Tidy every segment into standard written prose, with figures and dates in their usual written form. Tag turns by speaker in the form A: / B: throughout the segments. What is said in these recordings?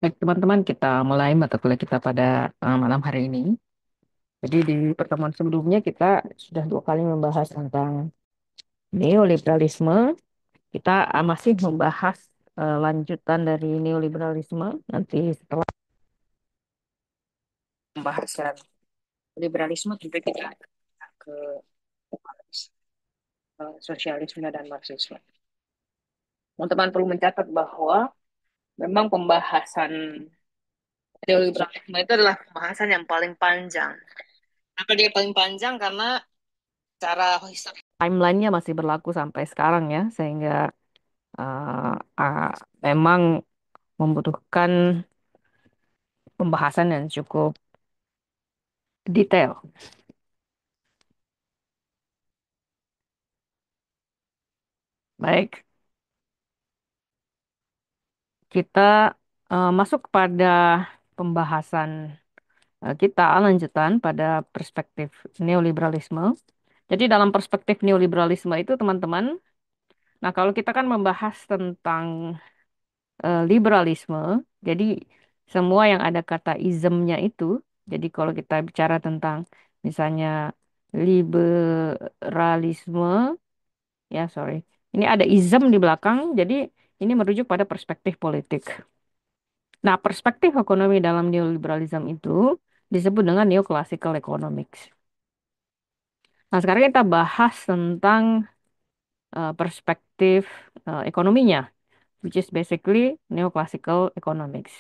A: Baik, teman-teman, kita mulai mata kuliah kita pada malam hari ini. Jadi di pertemuan sebelumnya kita sudah dua kali membahas tentang neoliberalisme. Kita masih membahas lanjutan dari neoliberalisme. Nanti setelah pembahasan liberalisme tentu kita ke sosialisme dan marxisme. Teman-teman perlu mencatat bahwa memang pembahasan neoliberalisme itu adalah pembahasan yang paling panjang. Kenapa dia paling panjang? Karena cara timelinenya masih berlaku sampai sekarang ya, sehingga uh, uh, memang membutuhkan pembahasan yang cukup detail. Baik, kita masuk pada pembahasan kita lanjutan pada perspektif neoliberalisme. Jadi dalam perspektif neoliberalisme itu teman-teman, nah kalau kita kan membahas tentang liberalisme, jadi semua yang ada kata ismnya itu, jadi kalau kita bicara tentang misalnya liberalisme, ya sorry, ini ada ism di belakang, jadi ini merujuk pada perspektif politik. Nah, perspektif ekonomi dalam neoliberalisme itu disebut dengan neoclassical economics. Nah, sekarang kita bahas tentang perspektif ekonominya, which is basically neoclassical economics.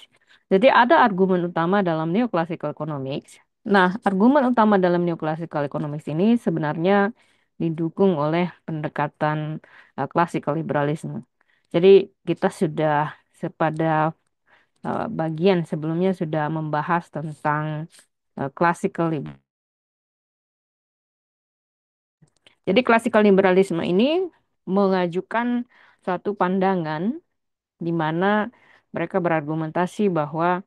A: Jadi ada argumen utama dalam neoclassical economics. Nah, argumen utama dalam neoclassical economics ini sebenarnya didukung oleh pendekatan classical liberalism. Jadi kita sudah pada bagian sebelumnya sudah membahas tentang classical liberalism. Jadi classical liberalisme ini mengajukan suatu pandangan di mana mereka berargumentasi bahwa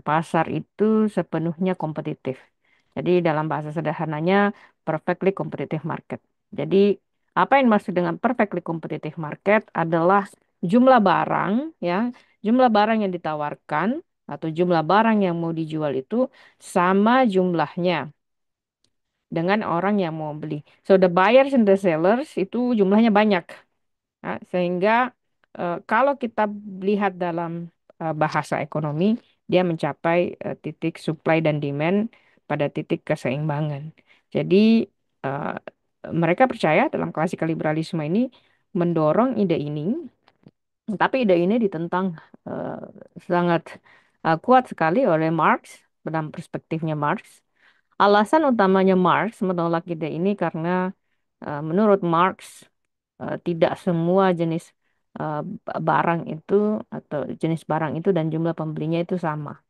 A: pasar itu sepenuhnya kompetitif. Jadi dalam bahasa sederhananya perfectly competitive market. Jadi apa yang dimaksud dengan perfectly competitive market adalah jumlah barang ya, jumlah barang yang ditawarkan atau jumlah barang yang mau dijual itu sama jumlahnya dengan orang yang mau beli. So the buyers and the sellers itu jumlahnya banyak. Nah, sehingga kalau kita lihat dalam bahasa ekonomi, dia mencapai titik supply dan demand pada titik keseimbangan. Jadi eh, mereka percaya dalam klasikal liberalisme ini mendorong ide ini, tapi ide ini ditentang eh, sangat kuat sekali oleh Marx dalam perspektifnya Marx. Alasan utamanya Marx menolak ide ini karena menurut Marx tidak semua jenis barang itu atau jenis barang itu dan jumlah pembelinya itu sama.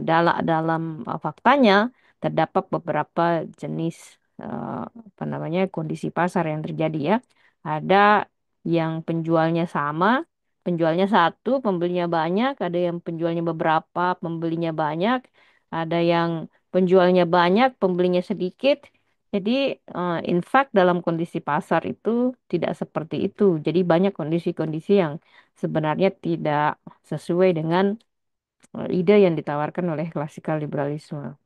A: Dalam faktanya terdapat beberapa jenis apa namanya kondisi pasar yang terjadi ya. Ada yang penjualnya sama, penjualnya satu, pembelinya banyak, ada yang penjualnya beberapa, pembelinya banyak, ada yang penjualnya banyak, pembelinya sedikit. Jadi, in fact, dalam kondisi pasar itu tidak seperti itu. Jadi, banyak kondisi-kondisi yang sebenarnya tidak sesuai dengan ide yang ditawarkan oleh klasikal liberalisme.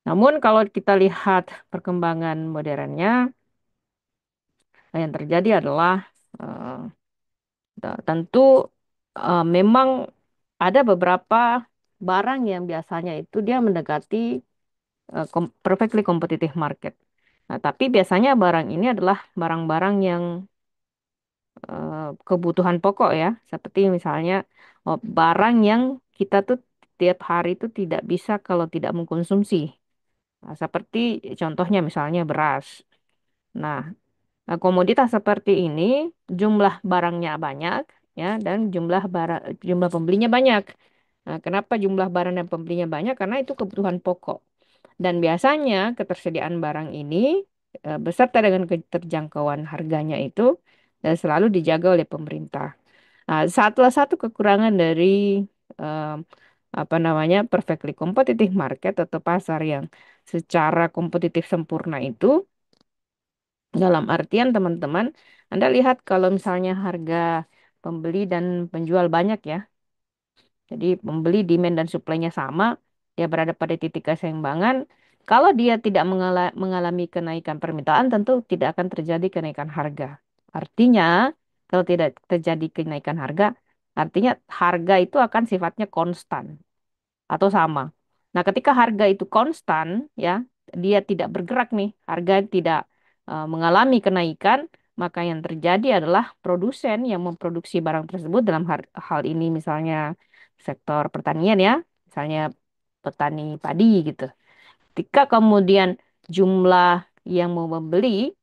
A: Namun kalau kita lihat perkembangan modernnya, yang terjadi adalah eh, tentu memang ada beberapa barang yang biasanya itu dia mendekati perfectly competitive market. Nah, tapi biasanya barang ini adalah barang-barang yang kebutuhan pokok ya, seperti misalnya barang yang kita tuh tiap hari itu tidak bisa kalau tidak mengkonsumsi. Nah, seperti contohnya misalnya beras. Nah, komoditas seperti ini jumlah barangnya banyak ya dan jumlah pembelinya banyak. Nah, kenapa jumlah barang dan pembelinya banyak? Karena itu kebutuhan pokok. Dan biasanya ketersediaan barang ini beserta dengan keterjangkauan harganya itu selalu dijaga oleh pemerintah. Nah, salah satu kekurangan dari em, apa namanya perfectly competitive market atau pasar yang secara kompetitif sempurna itu dalam artian teman-teman, Anda lihat kalau misalnya harga pembeli dan penjual banyak ya. Jadi pembeli demand dan supply-nya sama, dia berada pada titik keseimbangan. Kalau dia tidak mengalami kenaikan permintaan, tentu tidak akan terjadi kenaikan harga. Artinya, kalau tidak terjadi kenaikan harga, artinya harga itu akan sifatnya konstan atau sama. Nah, ketika harga itu konstan, ya, dia tidak bergerak nih, harga tidak mengalami kenaikan, maka yang terjadi adalah produsen yang memproduksi barang tersebut dalam hal ini misalnya sektor pertanian ya, misalnya petani padi gitu. Ketika kemudian jumlah yang mau membeli,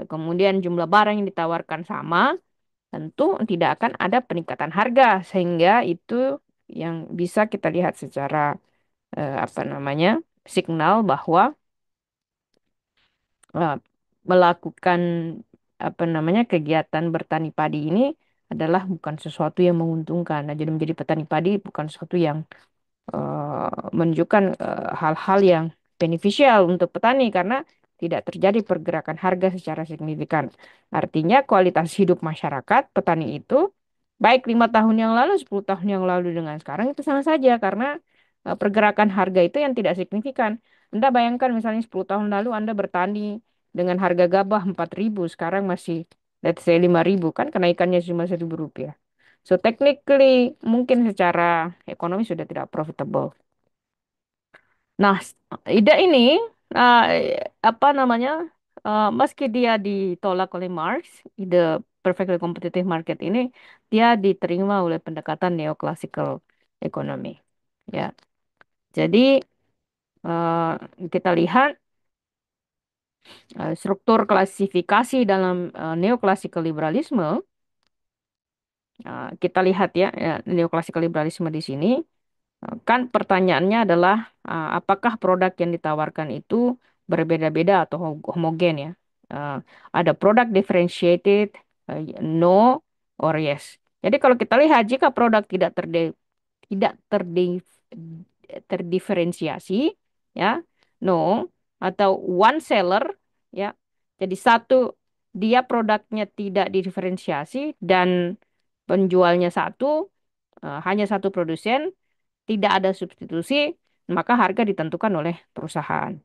A: kemudian jumlah barang yang ditawarkan sama, tentu tidak akan ada peningkatan harga sehingga itu yang bisa kita lihat secara apa namanya signal bahwa eh, melakukan apa namanya kegiatan bertani padi ini adalah bukan sesuatu yang menguntungkan. Nah, jadi menjadi petani padi bukan sesuatu yang menunjukkan hal-hal yang beneficial untuk petani karena tidak terjadi pergerakan harga secara signifikan. Artinya kualitas hidup masyarakat petani itu baik 5 tahun yang lalu, 10 tahun yang lalu dengan sekarang itu sama saja karena pergerakan harga itu yang tidak signifikan. Anda bayangkan misalnya 10 tahun lalu Anda bertani dengan harga gabah 4.000, sekarang masih let's say 5.000 kan kenaikannya cuma Rp1.000. So technically mungkin secara ekonomi sudah tidak profitable. Nah, ide ini apa namanya? Meski dia ditolak oleh Marx, ide perfectly competitive market ini dia diterima oleh pendekatan neoclassical economy. Ya, jadi kita lihat struktur klasifikasi dalam neoclassical liberalisme. Kita lihat ya, neoclassical liberalisme di sini. Kan pertanyaannya adalah apakah produk yang ditawarkan itu berbeda-beda atau homogen ya? Uh, ada produk differentiated, no or yes. Jadi kalau kita lihat jika produk tidak terdiferensiasi ya, no atau one seller ya. Jadi satu dia produknya tidak didiferensiasi dan penjualnya satu, hanya satu produsen tidak ada substitusi, maka harga ditentukan oleh perusahaan.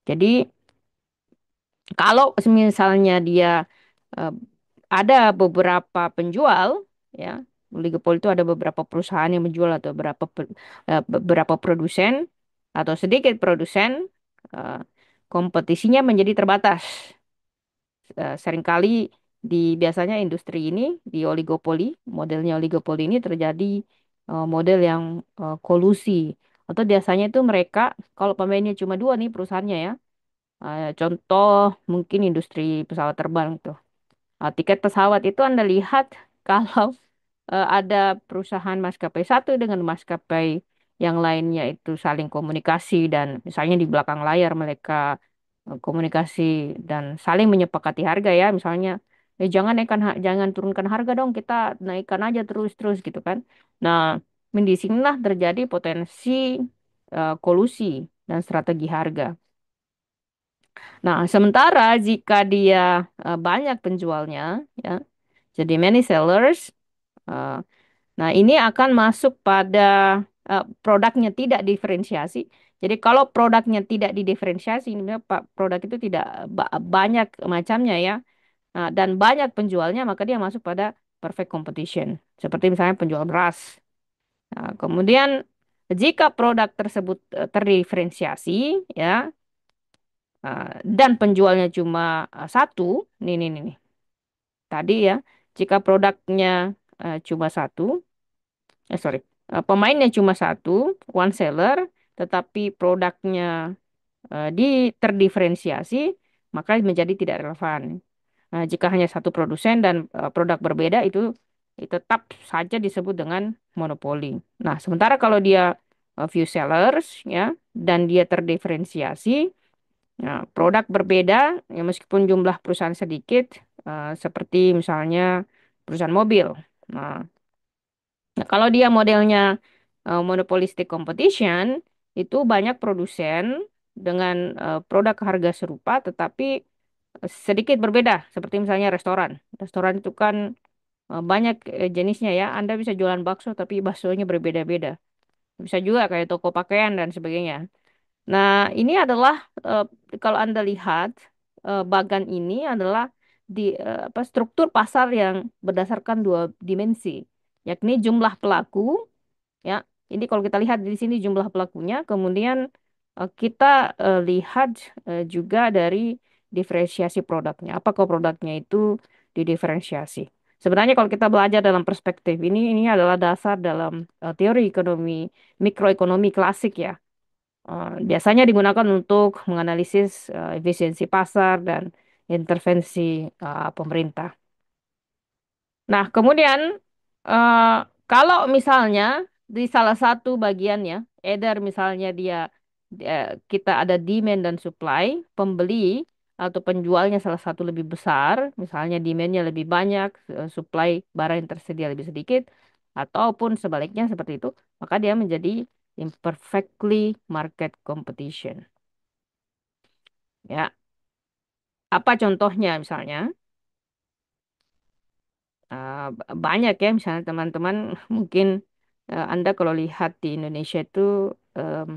A: Jadi kalau misalnya dia eh, ada beberapa penjual, ya, oligopoli itu ada beberapa perusahaan yang menjual atau beberapa produsen atau sedikit produsen, eh, kompetisinya menjadi terbatas. Seringkali biasanya industri ini di oligopoli, modelnya oligopoli ini terjadi model yang kolusi. Atau biasanya itu mereka, kalau pemainnya cuma dua nih perusahaannya ya, contoh mungkin industri pesawat terbang tuh. Tiket pesawat itu Anda lihat kalau ada perusahaan maskapai satu dengan maskapai yang lainnya itu saling komunikasi dan misalnya di belakang layar mereka komunikasi dan saling menyepakati harga ya misalnya jangan turunkan harga dong kita naikkan aja terus-terus gitu kan. Nah, di sinilah terjadi potensi kolusi dan strategi harga. Nah, sementara jika dia banyak penjualnya ya jadi many sellers. eh, Nah, ini akan masuk pada produknya tidak diferensiasi. Jadi kalau produknya tidak didiferensiasi, ini produk itu tidak banyak macamnya ya, dan banyak penjualnya, maka dia masuk pada perfect competition. Seperti misalnya penjual beras. Nah, kemudian jika produk tersebut terdiferensiasi, ya, dan penjualnya cuma satu, nih, tadi ya, jika produknya cuma satu, sorry, pemainnya cuma satu, one seller, tetapi produknya terdiferensiasi, maka menjadi tidak relevan. Nah, jika hanya satu produsen dan produk berbeda itu tetap saja disebut dengan monopoli. Nah, sementara kalau dia few sellers ya dan dia terdiferensiasi, nah, produk berbeda ya meskipun jumlah perusahaan sedikit seperti misalnya perusahaan mobil. Nah, Nah, kalau dia modelnya monopolistic competition, itu banyak produsen dengan produk harga serupa, tetapi sedikit berbeda. Seperti misalnya restoran. Restoran itu kan banyak jenisnya ya. Anda bisa jualan bakso tapi baksonya berbeda-beda. Bisa juga kayak toko pakaian dan sebagainya. Nah, ini adalah eh, kalau Anda lihat bagan ini adalah apa struktur pasar yang berdasarkan dua dimensi, yakni jumlah pelaku ya. Ini kalau kita lihat di sini jumlah pelakunya, kemudian kita lihat juga dari diferensiasi produknya. Apakah produknya itu didiferensiasi? Sebenarnya kalau kita belajar dalam perspektif ini adalah dasar dalam teori ekonomi mikroekonomi klasik ya. Biasanya digunakan untuk menganalisis efisiensi pasar dan intervensi pemerintah. Nah, kemudian eh, kalau misalnya di salah satu bagiannya, either misalnya kita ada demand dan supply, pembeli atau penjualnya salah satu lebih besar, misalnya demandnya lebih banyak, supply barang yang tersedia lebih sedikit, ataupun sebaliknya seperti itu, maka dia menjadi imperfectly market competition. Ya, apa contohnya misalnya? Banyak ya misalnya teman-teman mungkin Anda kalau lihat di Indonesia itu em,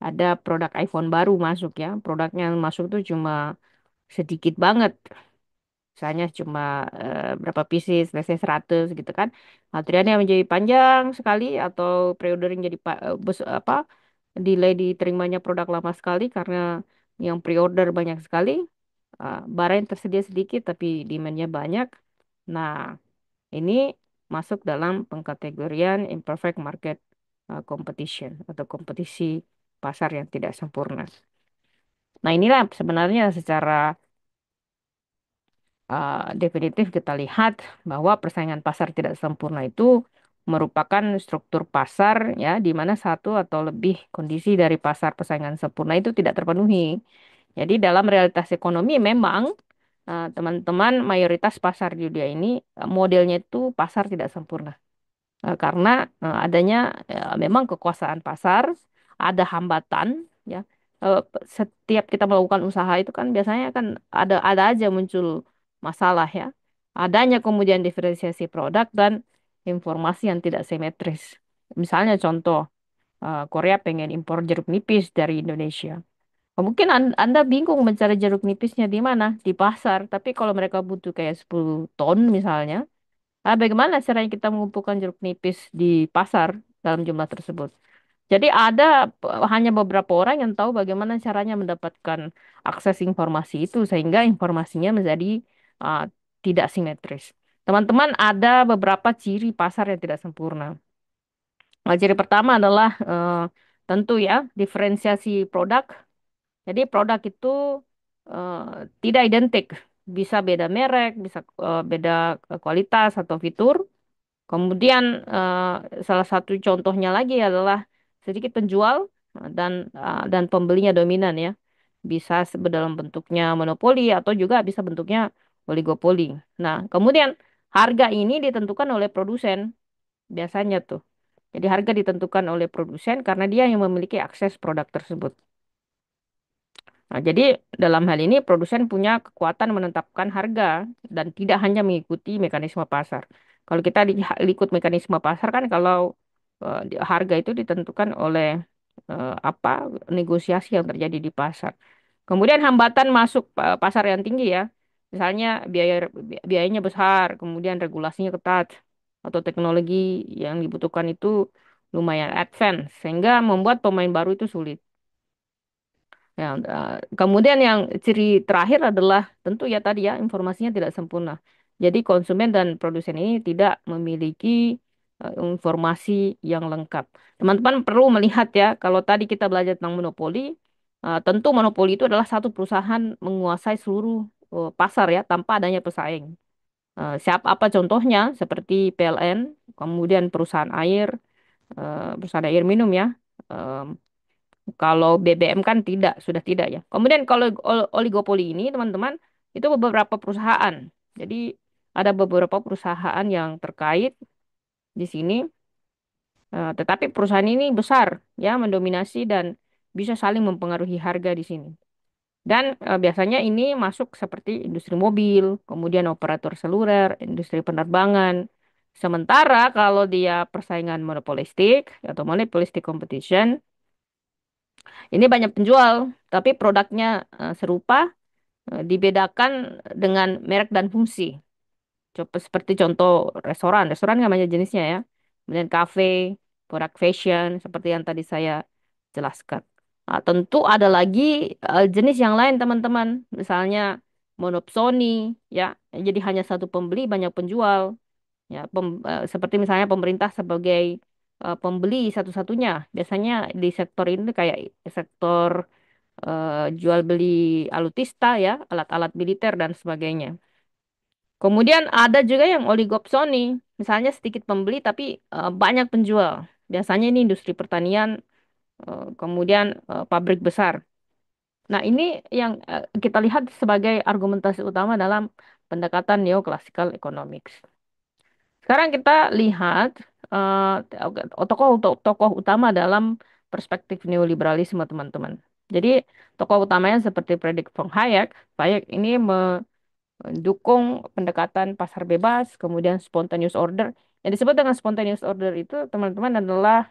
A: ada produk iPhone baru masuk ya. Produknya yang masuk tuh cuma sedikit banget. Misalnya cuma berapa pieces, let's say 100 gitu kan. Antriannya menjadi panjang sekali atau pre-ordering jadi apa delay diterimanya produk lama sekali karena yang pre-order banyak sekali. Barang yang tersedia sedikit tapi demand-nya banyak. Nah, ini masuk dalam pengkategorian imperfect market competition atau kompetisi pasar yang tidak sempurna. Nah, inilah sebenarnya secara definitif kita lihat bahwa persaingan pasar tidak sempurna itu merupakan struktur pasar ya di mana satu atau lebih kondisi dari pasar persaingan sempurna itu tidak terpenuhi. Jadi dalam realitas ekonomi memang teman-teman mayoritas pasar di dunia ini modelnya itu pasar tidak sempurna. Karena adanya memang kekuasaan pasar, ada hambatan ya. Setiap kita melakukan usaha itu kan biasanya kan ada aja muncul masalah ya. Adanya kemudian diferensiasi produk dan informasi yang tidak simetris. Misalnya contoh Korea pengen impor jeruk nipis dari Indonesia. Mungkin Anda bingung mencari jeruk nipisnya di mana? Di pasar. Tapi kalau mereka butuh kayak 10 ton misalnya, bagaimana caranya kita mengumpulkan jeruk nipis di pasar dalam jumlah tersebut? Jadi ada hanya beberapa orang yang tahu bagaimana caranya mendapatkan akses informasi itu sehingga informasinya menjadi uh, tidak simetris. Teman-teman, ada beberapa ciri pasar yang tidak sempurna. Ciri pertama adalah tentu ya diferensiasi produk. Jadi produk itu eh, tidak identik, bisa beda merek, bisa beda kualitas atau fitur. Kemudian salah satu contohnya lagi adalah sedikit penjual dan pembelinya dominan ya. Bisa dalam bentuknya monopoli atau juga bisa bentuknya oligopoli. Nah, kemudian harga ini ditentukan oleh produsen biasanya tuh. Jadi harga ditentukan oleh produsen karena dia yang memiliki akses produk tersebut. Nah, jadi dalam hal ini produsen punya kekuatan menetapkan harga dan tidak hanya mengikuti mekanisme pasar. Kalau kita ikut mekanisme pasar kan kalau harga itu ditentukan oleh apa negosiasi yang terjadi di pasar. Kemudian hambatan masuk pasar yang tinggi ya. Misalnya biayanya besar, kemudian regulasinya ketat atau teknologi yang dibutuhkan itu lumayan advance sehingga membuat pemain baru itu sulit. Ya, kemudian yang ciri terakhir adalah tentu ya tadi ya informasinya tidak sempurna. Jadi konsumen dan produsen ini tidak memiliki informasi yang lengkap. Teman-teman perlu melihat ya, kalau tadi kita belajar tentang monopoli, tentu monopoli itu adalah satu perusahaan menguasai seluruh pasar ya tanpa adanya pesaing. Siapa apa contohnya seperti PLN, kemudian perusahaan air minum ya. Kalau BBM kan tidak, sudah tidak ya. Kemudian kalau oligopoli ini teman-teman itu beberapa perusahaan. Jadi ada beberapa perusahaan yang terkait di sini, tetapi perusahaan ini besar ya, mendominasi dan bisa saling mempengaruhi harga di sini. Dan biasanya ini masuk seperti industri mobil, kemudian operator seluler, industri penerbangan. Sementara kalau dia persaingan monopolistik atau monopolistic competition, ini banyak penjual, tapi produknya serupa, dibedakan dengan merek dan fungsi. Coba seperti contoh restoran, restoran nggak banyak jenisnya ya. Kemudian kafe, produk fashion, seperti yang tadi saya jelaskan. Nah, tentu ada lagi jenis yang lain teman-teman. Misalnya monopsoni, ya. Jadi hanya satu pembeli, banyak penjual. Ya, seperti misalnya pemerintah sebagai pembeli satu-satunya. Biasanya di sektor ini kayak sektor jual beli alutista ya, alat-alat militer dan sebagainya. Kemudian ada juga yang oligopsoni, misalnya sedikit pembeli tapi banyak penjual. Biasanya ini industri pertanian, kemudian pabrik besar. Nah, ini yang kita lihat sebagai argumentasi utama dalam pendekatan neoclassical economics. Sekarang kita lihat tokoh utama dalam perspektif neoliberalisme, teman-teman. Jadi, tokoh utamanya seperti Friedrich von Hayek. Hayek ini mendukung pendekatan pasar bebas, kemudian spontaneous order. Yang disebut dengan spontaneous order itu, teman-teman, adalah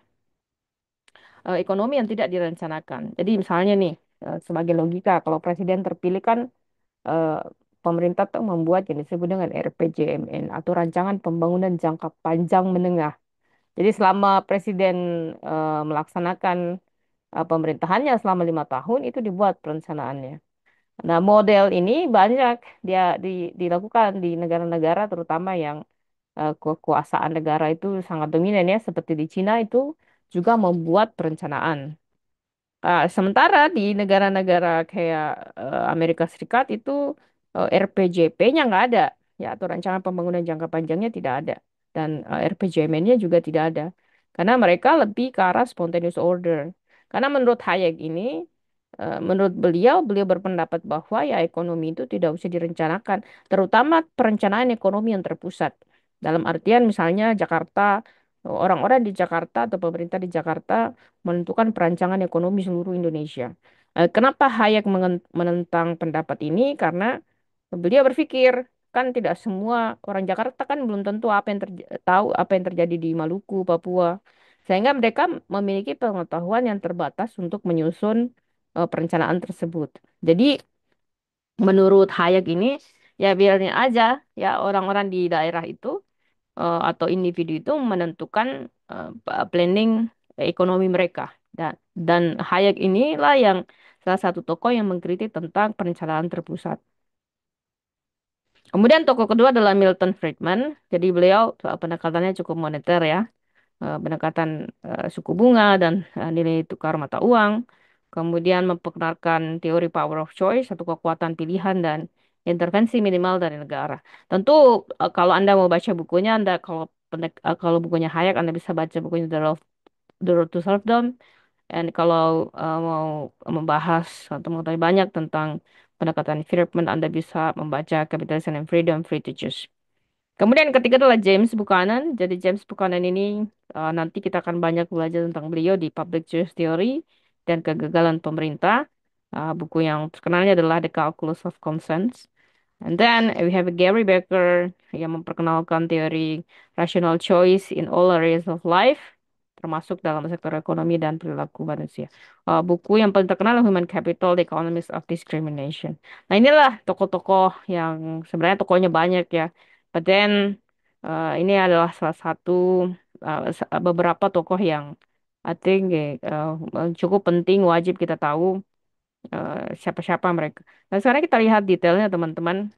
A: ekonomi yang tidak direncanakan. Jadi misalnya nih, sebagai logika, kalau presiden terpilih kan eh, pemerintah tuh membuat yang disebut dengan RPJMN atau Rancangan Pembangunan Jangka Panjang Menengah. Jadi selama presiden melaksanakan pemerintahannya selama 5 tahun itu dibuat perencanaannya. Nah, model ini banyak dilakukan di negara-negara terutama yang kekuasaan negara itu sangat dominan ya, seperti di Cina itu juga membuat perencanaan. Sementara di negara-negara kayak Amerika Serikat itu RPJP-nya nggak ada, ya atau rancangan pembangunan jangka panjangnya tidak ada, dan RPJMN-nya juga tidak ada, karena mereka lebih ke arah spontaneous order. Karena menurut Hayek ini, menurut beliau berpendapat bahwa ya ekonomi itu tidak usah direncanakan, terutama perencanaan ekonomi yang terpusat. Dalam artian misalnya Jakarta, orang-orang di Jakarta atau pemerintah di Jakarta menentukan perancangan ekonomi seluruh Indonesia. Kenapa Hayek menentang pendapat ini? Karena beliau berpikir kan tidak semua orang Jakarta kan belum tentu tahu apa yang terjadi di Maluku, Papua, sehingga mereka memiliki pengetahuan yang terbatas untuk menyusun perencanaan tersebut. Jadi menurut Hayek ini ya biarin aja ya orang-orang di daerah itu atau individu itu menentukan planning ekonomi mereka. Dan Hayek inilah yang salah satu tokoh yang mengkritik tentang perencanaan terpusat. Kemudian tokoh kedua adalah Milton Friedman. Jadi beliau pendekatannya cukup moneter ya, pendekatan suku bunga dan nilai tukar mata uang. Kemudian memperkenalkan teori power of choice atau kekuatan pilihan dan intervensi minimal dari negara. Tentu kalau Anda mau baca bukunya, kalau bukunya Hayek, Anda bisa baca bukunya The Road to Serfdom. Dan kalau mau membahas atau mengetahui banyak tentang pendekatan Friedman, Anda bisa membaca Capitalism and Freedom, Free to Choose. Kemudian ketiga adalah James Buchanan. Jadi James Buchanan ini nanti kita akan banyak belajar tentang beliau di Public Choice Theory dan kegagalan pemerintah. Buku yang terkenalnya adalah The Calculus of Consent. And then we have Gary Becker yang memperkenalkan teori rational choice in all areas of life, termasuk dalam sektor ekonomi dan perilaku manusia. Buku yang paling terkenal Human Capital, The Economics of Discrimination. Nah, inilah tokoh-tokoh yang sebenarnya tokohnya banyak ya. But then ini adalah salah satu beberapa tokoh yang I think cukup penting, wajib kita tahu siapa-siapa mereka. Nah, sekarang kita lihat detailnya teman-teman.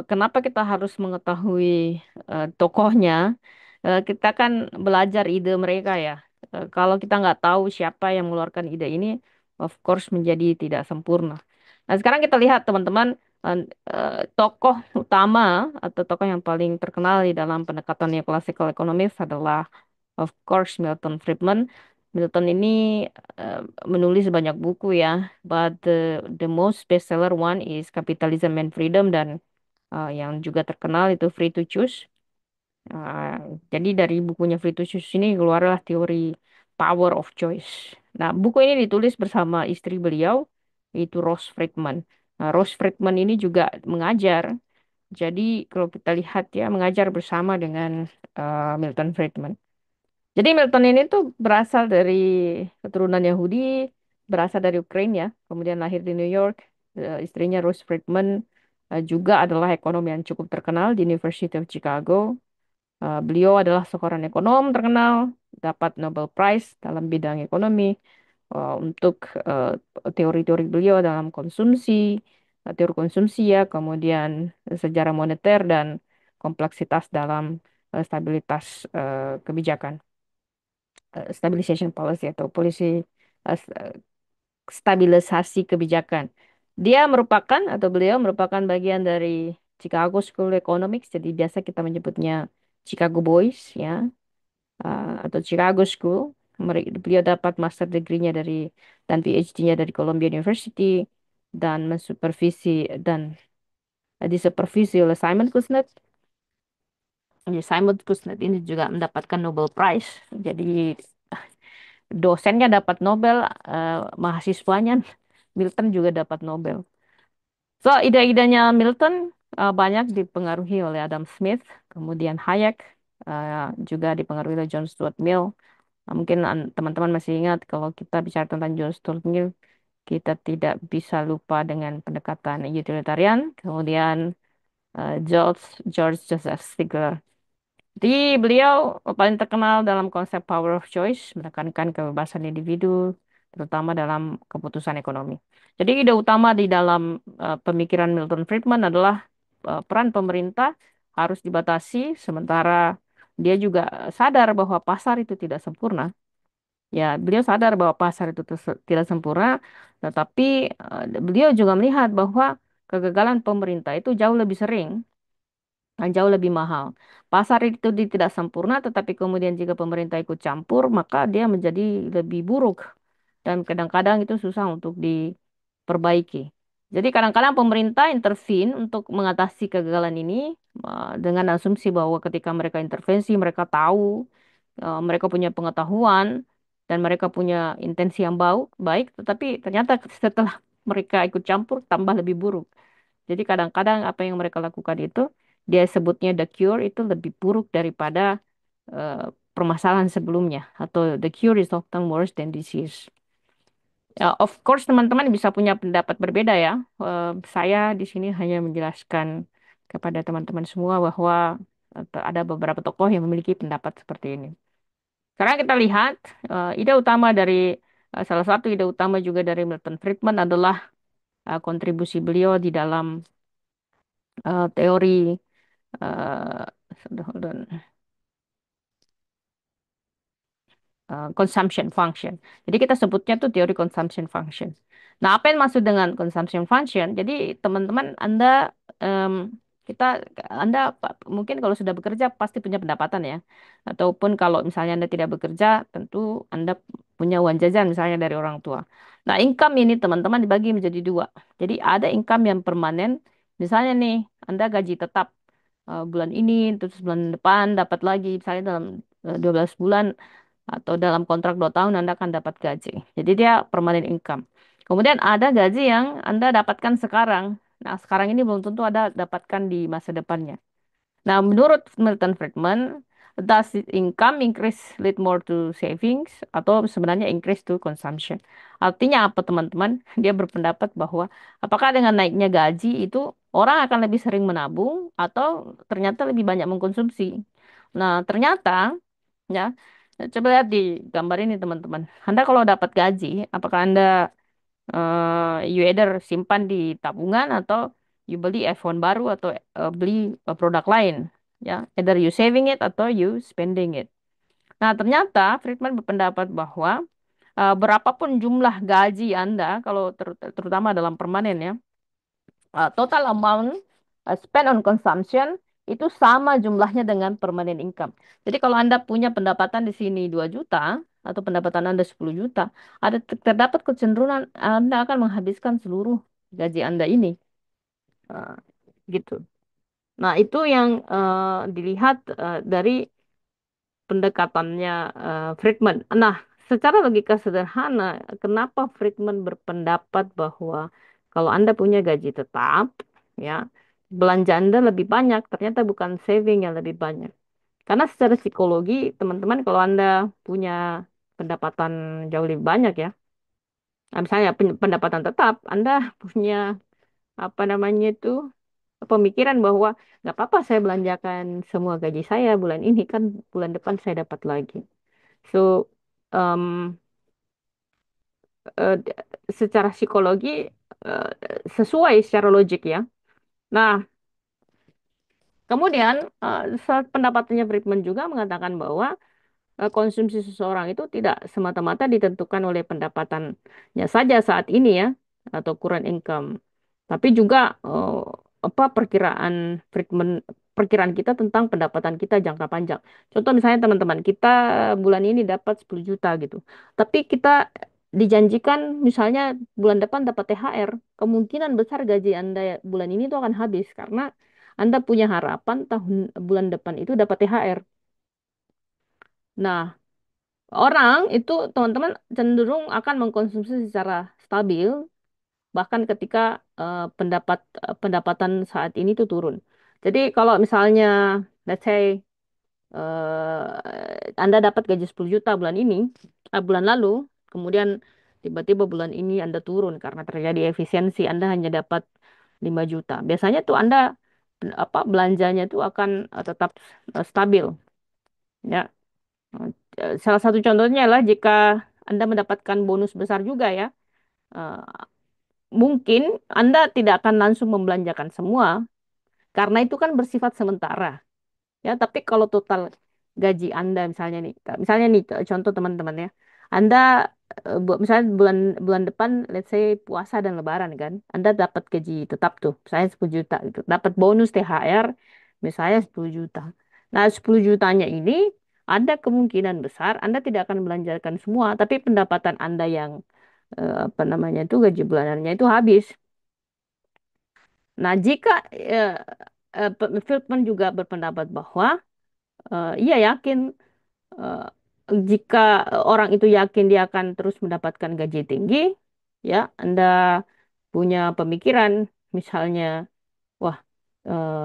A: Kenapa kita harus mengetahui tokohnya? Kita kan belajar ide mereka ya. Kalau kita nggak tahu siapa yang mengeluarkan ide ini, of course menjadi tidak sempurna. Nah, sekarang kita lihat teman-teman, eh, tokoh utama atau tokoh yang paling terkenal di dalam pendekatan neoclassical economics adalah of course Milton Friedman. Milton ini eh, menulis banyak buku ya, but the most bestseller one is Capitalism and Freedom, dan yang juga terkenal itu Free to Choose. Uh, jadi dari bukunya Free to Choose ini keluarlah teori Power of Choice. Nah, buku ini ditulis bersama istri beliau. yaitu Ross Friedman. Nah, Ross Friedman ini juga mengajar. Jadi kalau kita lihat ya mengajar bersama dengan Milton Friedman. Jadi Milton ini tuh berasal dari keturunan Yahudi, berasal dari Ukraina ya, kemudian lahir di New York. Istrinya Rose Friedman juga adalah ekonom yang cukup terkenal di University of Chicago. Beliau adalah seorang ekonom terkenal, dapat Nobel Prize dalam bidang ekonomi untuk eh, teori-teori beliau dalam konsumsi, teori konsumsi ya, kemudian sejarah moneter dan kompleksitas dalam stabilitas kebijakan, stabilization policy atau polisi stabilisasi kebijakan. Dia merupakan atau beliau merupakan bagian dari Chicago School of Economics, jadi biasa kita menyebutnya Chicago Boys ya, atau Chicago School. Beliau dapat master degree-nya dari dan PhD-nya dari Columbia University dan disupervisi oleh Simon Kuznets. Jadi Simon Kuznets ini juga mendapatkan Nobel Prize. Jadi dosennya dapat Nobel, mahasiswanya Milton juga dapat Nobel. So, ide-idenya Milton banyak dipengaruhi oleh Adam Smith, kemudian Hayek, juga dipengaruhi oleh John Stuart Mill. Mungkin teman-teman masih ingat kalau kita bicara tentang John Stuart Mill, kita tidak bisa lupa dengan pendekatan utilitarian, kemudian George George Joseph Stiglitz. Jadi beliau paling terkenal dalam konsep power of choice, menekankan kebebasan individu, terutama dalam keputusan ekonomi. Jadi ide utama di dalam pemikiran Milton Friedman adalah peran pemerintah harus dibatasi, sementara dia juga sadar bahwa pasar itu tidak sempurna. Ya, beliau sadar bahwa pasar itu tidak sempurna, tetapi beliau juga melihat bahwa kegagalan pemerintah itu jauh lebih sering jauh lebih mahal. Pasar itu tidak sempurna, tetapi kemudian jika pemerintah ikut campur, maka dia menjadi lebih buruk. Dan kadang-kadang itu susah untuk diperbaiki. Jadi kadang-kadang pemerintah intervene untuk mengatasi kegagalan ini dengan asumsi bahwa ketika mereka intervensi, mereka tahu, mereka punya pengetahuan, dan mereka punya intensi yang baik, tetapi ternyata setelah mereka ikut campur, tambah lebih buruk. Jadi kadang-kadang apa yang mereka lakukan itu dia sebutnya the cure itu lebih buruk daripada eh, permasalahan sebelumnya atau the cure is often worse than disease. Ya, of course teman-teman bisa punya pendapat berbeda ya. Saya di sini hanya menjelaskan kepada teman-teman semua bahwa ada beberapa tokoh yang memiliki pendapat seperti ini. Sekarang kita lihat ide utama dari salah satu ide utama juga dari Milton Friedman adalah kontribusi beliau di dalam teori eh, hold on, consumption function. Jadi kita sebutnya tuh teori consumption function. Nah, apa yang maksud dengan consumption function? Jadi teman-teman em, kita mungkin kalau sudah bekerja pasti punya pendapatan ya. Ataupun kalau misalnya Anda tidak bekerja, tentu Anda punya uang jajan misalnya dari orang tua. Nah, income ini teman-teman dibagi menjadi dua. Jadi ada income yang permanen. Misalnya nih, Anda gaji tetap bulan ini, terus bulan depan dapat lagi, misalnya dalam 12 bulan atau dalam kontrak 2 tahun Anda akan dapat gaji. Jadi dia permanent income. Kemudian ada gaji yang Anda dapatkan sekarang. Nah, sekarang ini belum tentu Anda dapatkan di masa depannya. Nah, menurut Milton Friedman, does the income increase lead more to savings atau sebenarnya increase to consumption? Artinya apa, teman-teman? Dia berpendapat bahwa apakah dengan naiknya gaji itu orang akan lebih sering menabung atau ternyata lebih banyak mengkonsumsi? Nah, ternyata ya, coba lihat di gambar ini teman-teman. Anda kalau dapat gaji, apakah Anda you either simpan di tabungan atau you beli iPhone baru atau beli produk lain, ya, either you saving it atau you spending it. Nah, ternyata Friedman berpendapat bahwa berapapun jumlah gaji Anda, kalau terutama dalam permanen ya, total amount spent on consumption itu sama jumlahnya dengan permanent income. Jadi kalau Anda punya pendapatan di sini 2 juta atau pendapatan Anda 10 juta, terdapat kecenderungan Anda akan menghabiskan seluruh gaji Anda ini. Eh, gitu. Nah, itu yang dilihat dari pendekatannya Friedman. Nah, secara logika sederhana, kenapa Friedman berpendapat bahwa kalau Anda punya gaji tetap, ya, belanja Anda lebih banyak, ternyata bukan saving yang lebih banyak. Karena secara psikologi, teman-teman, kalau Anda punya pendapatan jauh lebih banyak ya, misalnya pendapatan tetap, Anda punya apa namanya itu pemikiran bahwa nggak apa-apa saya belanjakan semua gaji saya bulan ini kan bulan depan saya dapat lagi. So, um, eh, d- secara psikologi eh, sesuai secara logik ya. Nah, kemudian pendapatnya Friedman juga mengatakan bahwa konsumsi seseorang itu tidak semata-mata ditentukan oleh pendapatannya saja saat ini ya atau current income, tapi juga apa perkiraan kita tentang pendapatan kita jangka panjang. Contoh misalnya teman-teman kita bulan ini dapat 10 juta gitu, tapi kita dijanjikan misalnya bulan depan dapat THR, kemungkinan besar gaji Anda bulan ini itu akan habis karena Anda punya harapan bulan depan itu dapat THR. Nah, orang itu teman-teman cenderung akan mengkonsumsi secara stabil bahkan ketika pendapatan saat ini tuh turun. Jadi kalau misalnya let's say Anda dapat gaji 10 juta bulan ini, bulan lalu, kemudian tiba-tiba bulan ini Anda turun karena terjadi efisiensi, Anda hanya dapat 5 juta. Biasanya tuh Anda apa belanjanya tuh akan tetap stabil, ya. Salah satu contohnya adalah jika Anda mendapatkan bonus besar juga ya, eh, mungkin Anda tidak akan langsung membelanjakan semua karena itu kan bersifat sementara. Ya, tapi kalau total gaji Anda misalnya nih contoh teman-teman ya, Anda misalnya bulan bulan depan, let's say puasa dan Lebaran kan, Anda dapat gaji tetap tuh, misalnya 10 juta gitu, dapat bonus THR misalnya 10 juta. Nah, 10 jutanya ini ada kemungkinan besar Anda tidak akan belanjakan semua, tapi pendapatan Anda yang apa namanya itu gaji bulanannya itu habis. Nah, jika Philipman juga berpendapat bahwa ia yakin eh, jika orang itu yakin dia akan terus mendapatkan gaji tinggi, ya, Anda punya pemikiran, misalnya, wah, eh,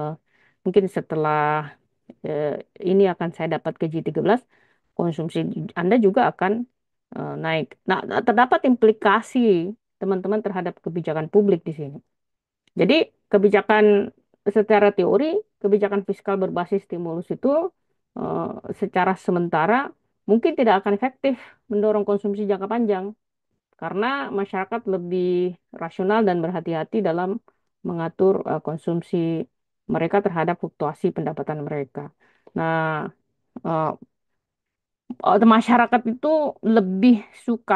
A: mungkin setelah eh, ini akan saya dapat gaji 13, konsumsi Anda juga akan naik. Nah, terdapat implikasi teman-teman terhadap kebijakan publik di sini. Jadi kebijakan secara teori, kebijakan fiskal berbasis stimulus itu eh, secara sementara mungkin tidak akan efektif mendorong konsumsi jangka panjang karena masyarakat lebih rasional dan berhati-hati dalam mengatur konsumsi mereka terhadap fluktuasi pendapatan mereka. Nah, eh, masyarakat itu lebih suka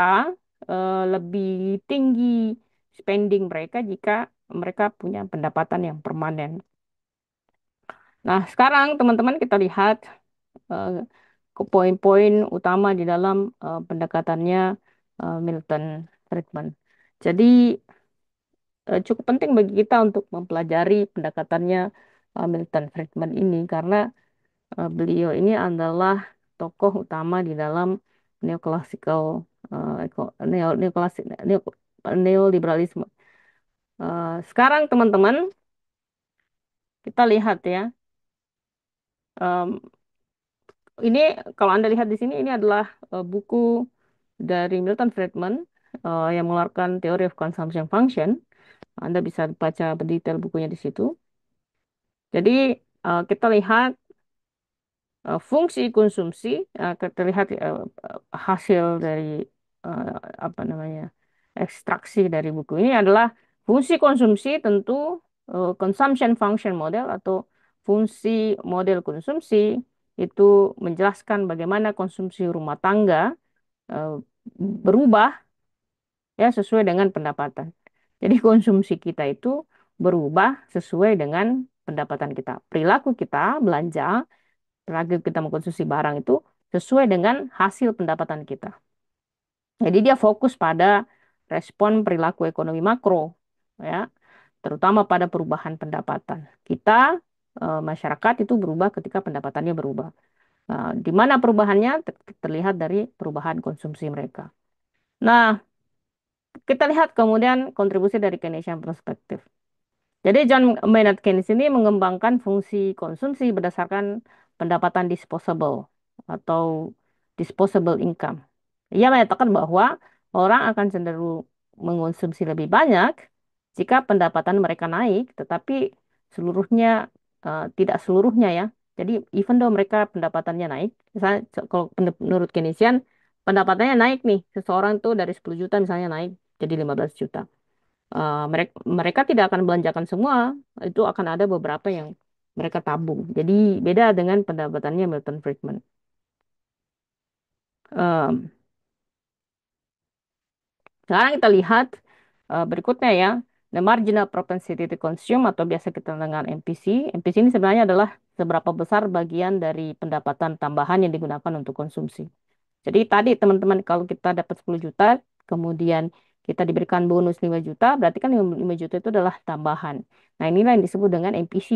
A: lebih tinggi spending mereka jika mereka punya pendapatan yang permanen. Nah, sekarang teman-teman kita lihat eh, ke poin-poin utama di dalam pendekatannya Milton Friedman. Jadi cukup penting bagi kita untuk mempelajari pendekatannya Milton Friedman ini karena beliau ini adalah tokoh utama di dalam neoclassical neoliberalisme. Sekarang teman-teman kita lihat ya, em, ini kalau Anda lihat di sini ini adalah buku dari Milton Friedman yang mengeluarkan Theory of Consumption Function. Anda bisa baca detail bukunya di situ. Jadi kita lihat fungsi konsumsi, kita lihat hasil dari eh, apa namanya ekstraksi dari buku ini adalah fungsi konsumsi tentu consumption function model atau fungsi model konsumsi itu menjelaskan bagaimana konsumsi rumah tangga eh, berubah ya sesuai dengan pendapatan. Jadi konsumsi kita itu berubah sesuai dengan pendapatan kita. Perilaku kita belanja, perilaku kita mengkonsumsi barang itu sesuai dengan hasil pendapatan kita. Jadi dia fokus pada respon perilaku ekonomi makro, ya, terutama pada perubahan pendapatan. Kita masyarakat itu berubah ketika pendapatannya berubah. Di mana perubahannya terlihat dari perubahan konsumsi mereka. Nah, kita lihat kemudian kontribusi dari Keynesian perspektif. Jadi John Maynard Keynes ini mengembangkan fungsi konsumsi berdasarkan pendapatan disposable atau disposable income. Ia menyatakan bahwa orang akan cenderung mengonsumsi lebih banyak jika pendapatan mereka naik, tetapi seluruhnya tidak seluruhnya ya. Jadi even though mereka pendapatannya naik, misalnya kalau menurut Keynesian pendapatannya naik nih, seseorang tuh dari 10 juta misalnya naik jadi 15 juta. Mereka tidak akan belanjakan semua, itu akan ada beberapa yang mereka tabung. Jadi beda dengan pendapatannya Milton Friedman. Em, Sekarang kita lihat berikutnya ya, the marginal propensity to consume atau biasa kita dengar MPC. MPC ini sebenarnya adalah seberapa besar bagian dari pendapatan tambahan yang digunakan untuk konsumsi. Jadi tadi teman-teman kalau kita dapat 10 juta, kemudian kita diberikan bonus 5 juta, berarti kan 5 juta itu adalah tambahan. Nah, inilah yang disebut dengan MPC.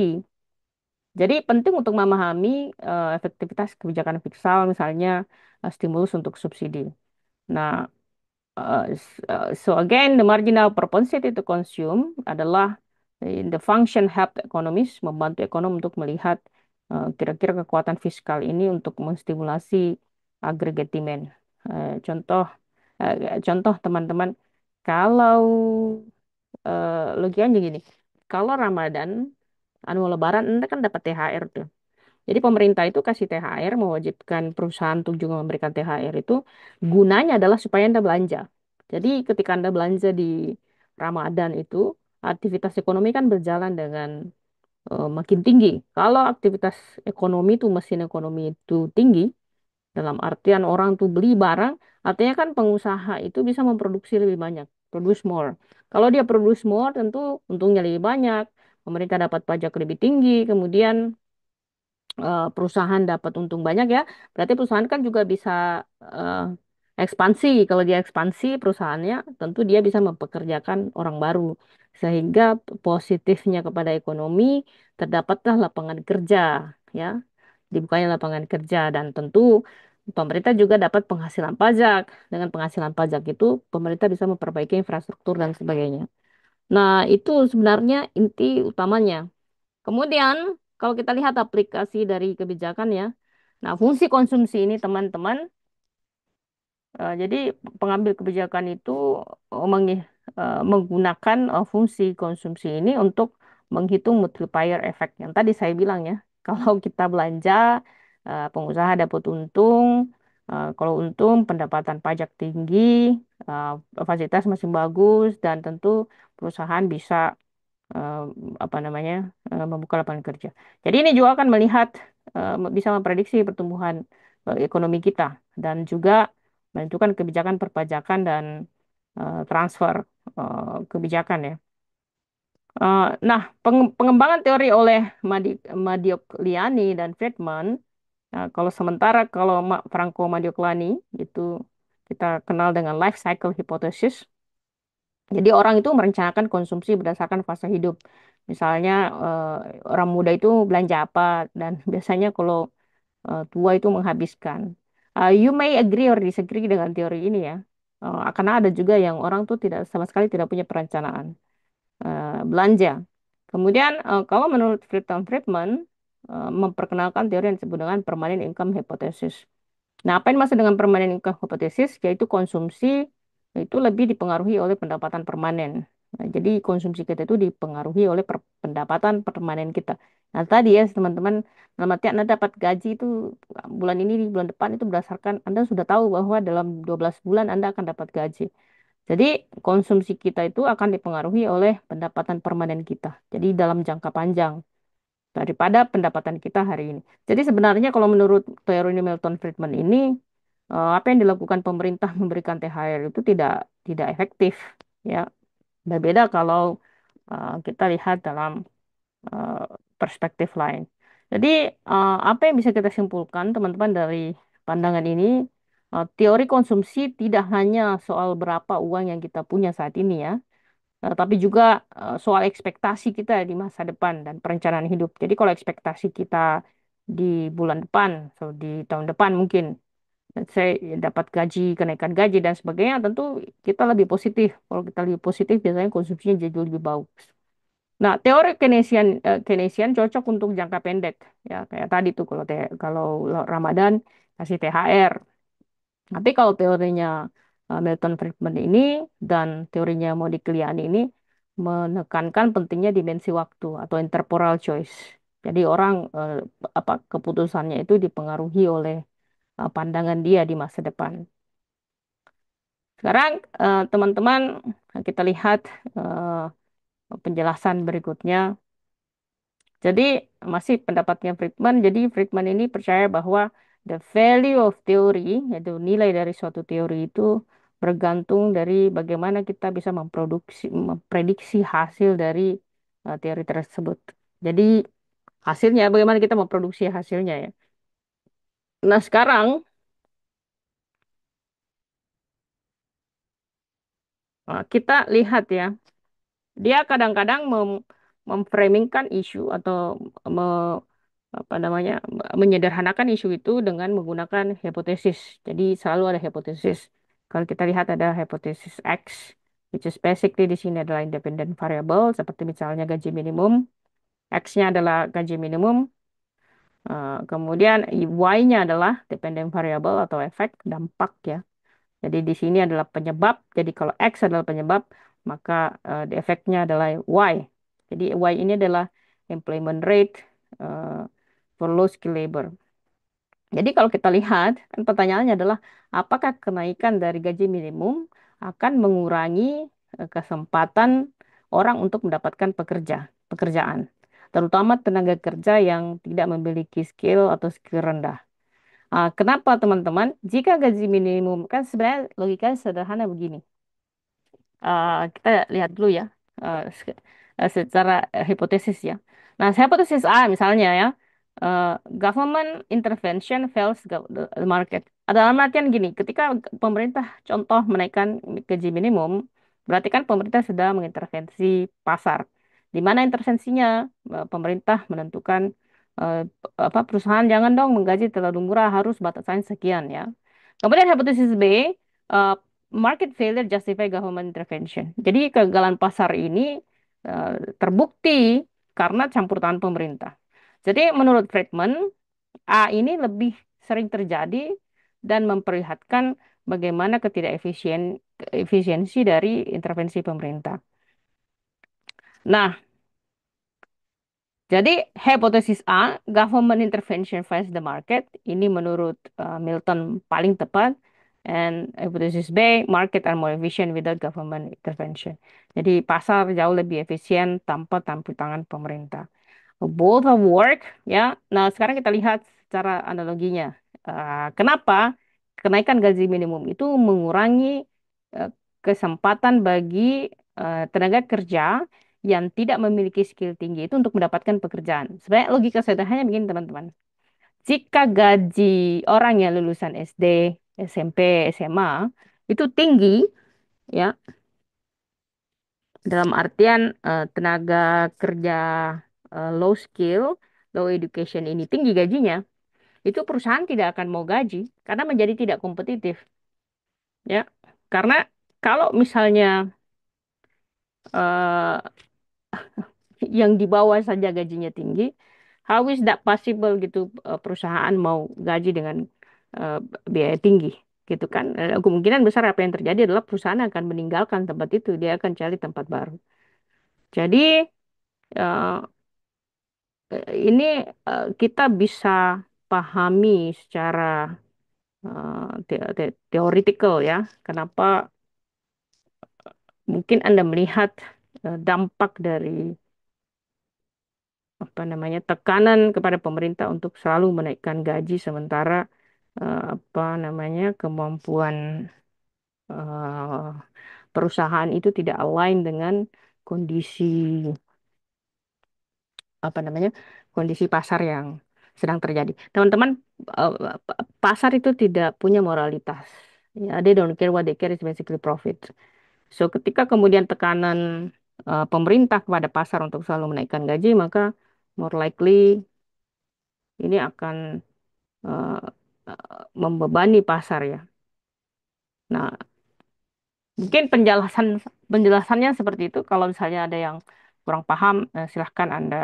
A: Jadi penting untuk memahami efektivitas kebijakan fiskal, misalnya stimulus untuk subsidi. Nah, so again, the marginal propensity to consume adalah the function help economists membantu ekonom untuk melihat kira-kira kekuatan fiskal ini untuk menstimulasi aggregate demand. Contoh, contoh teman-teman, kalau logikanya gini, kalau Ramadan, anu Lebaran, Anda kan dapat THR tuh. Jadi pemerintah itu kasih THR, mewajibkan perusahaan untuk juga memberikan THR itu gunanya adalah supaya Anda belanja. Jadi ketika Anda belanja di Ramadan itu, aktivitas ekonomi kan berjalan dengan makin tinggi. Kalau aktivitas ekonomi itu, mesin ekonomi itu tinggi, dalam artian orang tuh beli barang, artinya kan pengusaha itu bisa memproduksi lebih banyak, produce more. Kalau dia produce more, tentu untungnya lebih banyak, pemerintah dapat pajak lebih tinggi, kemudian perusahaan dapat untung banyak ya, berarti perusahaan kan juga bisa eh, ekspansi. Kalau dia ekspansi perusahaannya, tentu dia bisa mempekerjakan orang baru, sehingga positifnya kepada ekonomi terdapatlah lapangan kerja, ya, dibukanya lapangan kerja dan tentu pemerintah juga dapat penghasilan pajak. Dengan penghasilan pajak itu, pemerintah bisa memperbaiki infrastruktur dan sebagainya. Nah, itu sebenarnya inti utamanya. Kemudian, kalau kita lihat aplikasi dari kebijakan ya, nah fungsi konsumsi ini teman-teman, jadi pengambil kebijakan itu menggunakan fungsi konsumsi ini untuk menghitung multiplier effect yang tadi saya bilang ya. Kalau kita belanja, pengusaha dapat untung, kalau untung pendapatan pajak tinggi, fasilitas masih bagus, dan tentu perusahaan bisa eh, apa namanya membuka lapangan kerja. Jadi ini juga akan melihat bisa memprediksi pertumbuhan ekonomi kita dan juga menentukan kebijakan perpajakan dan transfer kebijakan ya. Nah, pengembangan teori oleh Modigliani dan Friedman, kalau sementara kalau Franco Modigliani itu kita kenal dengan life cycle hypothesis. Jadi orang itu merencanakan konsumsi berdasarkan fase hidup. Misalnya orang muda itu belanja apa dan biasanya kalau tua itu menghabiskan. You may agree or disagree dengan teori ini ya. Karena ada juga yang orang tuh tidak sama sekali tidak punya perencanaan belanja. Kemudian kalau menurut Friedman memperkenalkan teori yang disebut dengan permanent income hypothesis. Nah, apa yang dimaksud dengan permanent income hypothesis? Yaitu konsumsi itu lebih dipengaruhi oleh pendapatan permanen. Nah, jadi konsumsi kita itu dipengaruhi oleh pendapatan permanen kita. Nah, tadi ya teman-teman, dalam arti Anda dapat gaji itu bulan ini, di bulan depan itu berdasarkan Anda sudah tahu bahwa dalam 12 bulan Anda akan dapat gaji. Jadi konsumsi kita itu akan dipengaruhi oleh pendapatan permanen kita. Jadi dalam jangka panjang daripada pendapatan kita hari ini. Jadi sebenarnya kalau menurut teori Milton Friedman ini apa yang dilakukan pemerintah memberikan THR itu tidak efektif ya. Berbeda kalau kita lihat dalam eh, perspektif lain. Jadi apa yang bisa kita simpulkan teman-teman dari pandangan ini? Teori konsumsi tidak hanya soal berapa uang yang kita punya saat ini ya, tapi juga soal ekspektasi kita di masa depan dan perencanaan hidup. Jadi kalau ekspektasi kita di bulan depan, so di tahun depan mungkin saya dapat gaji, kenaikan gaji dan sebagainya, tentu kita lebih positif. Kalau kita lebih positif, biasanya konsumsinya jadi lebih bagus. Nah, teori Keynesian cocok untuk jangka pendek, ya kayak tadi tuh kalau Ramadan kasih THR. Tapi kalau teorinya Milton Friedman ini dan teorinya Modigliani ini menekankan pentingnya dimensi waktu atau intertemporal choice. Jadi orang apa keputusannya itu dipengaruhi oleh pandangan dia di masa depan. Sekarang teman-teman kita lihat penjelasan berikutnya. Jadi masih pendapatnya Friedman. Jadi Friedman ini percaya bahwa the value of theory, yaitu nilai dari suatu teori itu bergantung dari bagaimana kita bisa memprediksi hasil dari teori tersebut. Jadi hasilnya, bagaimana kita memproduksi hasilnya ya. Nah sekarang kita lihat ya, dia kadang-kadang memframingkan isu atau apa namanya menyederhanakan isu itu dengan menggunakan hipotesis. Jadi selalu ada hipotesis. Kalau kita lihat ada hipotesis X, which is basically di sini adalah independent variable, seperti misalnya gaji minimum. X-nya adalah gaji minimum. Kemudian Y-nya adalah dependent variable atau efek dampak ya. Jadi di sini adalah penyebab. Jadi kalau X adalah penyebab, maka efeknya adalah Y. Jadi Y ini adalah employment rate eh, for low skill labor. Jadi kalau kita lihat, kan pertanyaannya adalah apakah kenaikan dari gaji minimum akan mengurangi kesempatan orang untuk mendapatkan pekerjaan, terutama tenaga kerja yang tidak memiliki skill atau skill rendah. Kenapa teman-teman? Jika gaji minimum, kan sebenarnya logikanya sederhana begini. Kita lihat dulu ya, secara hipotesis ya. Nah, hipotesis A misalnya ya, eh, government intervention fails the market. Dalam artian gini, ketika pemerintah contoh menaikkan gaji minimum, berarti kan pemerintah sudah mengintervensi pasar. Di mana intervensinya? Pemerintah menentukan eh, apa perusahaan jangan dong menggaji terlalu murah, harus batasan sekian ya. Kemudian hipotesis B, eh, market failure justify government intervention. Jadi kegagalan pasar ini terbukti karena campur tangan pemerintah. Jadi menurut Friedman, A ini lebih sering terjadi dan memperlihatkan bagaimana efisiensi dari intervensi pemerintah. Nah, jadi hipotesis A, government intervention fights the market, ini menurut Milton paling tepat. And hipotesis B, market are more efficient without government intervention. Jadi pasar jauh lebih efisien tanpa campur tangan pemerintah. Both of work, ya. Nah, sekarang kita lihat secara analoginya. Kenapa kenaikan gaji minimum itu mengurangi eh, kesempatan bagi tenaga kerja yang tidak memiliki skill tinggi itu untuk mendapatkan pekerjaan. Sebenarnya logika sederhananya begini, teman-teman. Jika gaji orang yang lulusan SD, SMP, SMA itu tinggi, ya, dalam artian tenaga kerja low skill, low education ini tinggi gajinya, itu perusahaan tidak akan mau gaji karena menjadi tidak kompetitif, ya. Karena kalau misalnya eh, yang di bawah saja gajinya tinggi, how is that possible gitu perusahaan mau gaji dengan eh, biaya tinggi gitu kan? Kemungkinan besar apa yang terjadi adalah perusahaan akan meninggalkan tempat itu, dia akan cari tempat baru. Jadi eh, ini kita bisa pahami secara teoritikal ya, kenapa mungkin Anda melihat dampak dari apa namanya tekanan kepada pemerintah untuk selalu menaikkan gaji sementara apa namanya kemampuan eh, perusahaan itu tidak align dengan kondisi apa namanya kondisi pasar yang sedang terjadi. Teman-teman, pasar itu tidak punya moralitas. Ya, they don't care, what they care is basically profit. So, ketika kemudian tekanan pemerintah kepada pasar untuk selalu menaikkan gaji, maka more likely ini akan eh, membebani pasar ya. Nah, mungkin penjelasannya seperti itu. Kalau misalnya ada yang kurang paham, silahkan Anda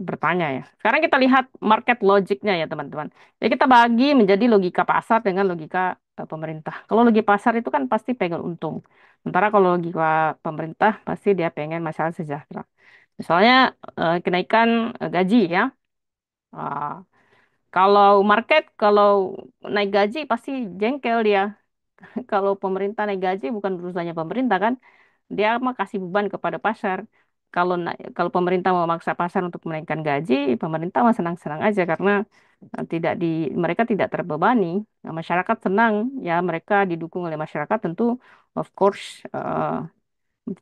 A: bertanya ya. Sekarang kita lihat market logiknya ya teman-teman. Jadi kita bagi menjadi logika pasar dengan logika pemerintah. Kalau logika pasar itu kan pasti pengen untung. Sementara kalau logika pemerintah pasti dia pengen masyarakat sejahtera. Misalnya kenaikan gaji ya. Ah, kalau market kalau naik gaji pasti jengkel dia. Kalau pemerintah naik gaji bukan urusannya pemerintah kan. Dia mah kasih beban kepada pasar. Kalau pemerintah mau memaksa pasar untuk menaikkan gaji, pemerintah mah senang-senang aja karena tidak di mereka tidak terbebani. Nah, masyarakat senang ya mereka didukung oleh masyarakat tentu of course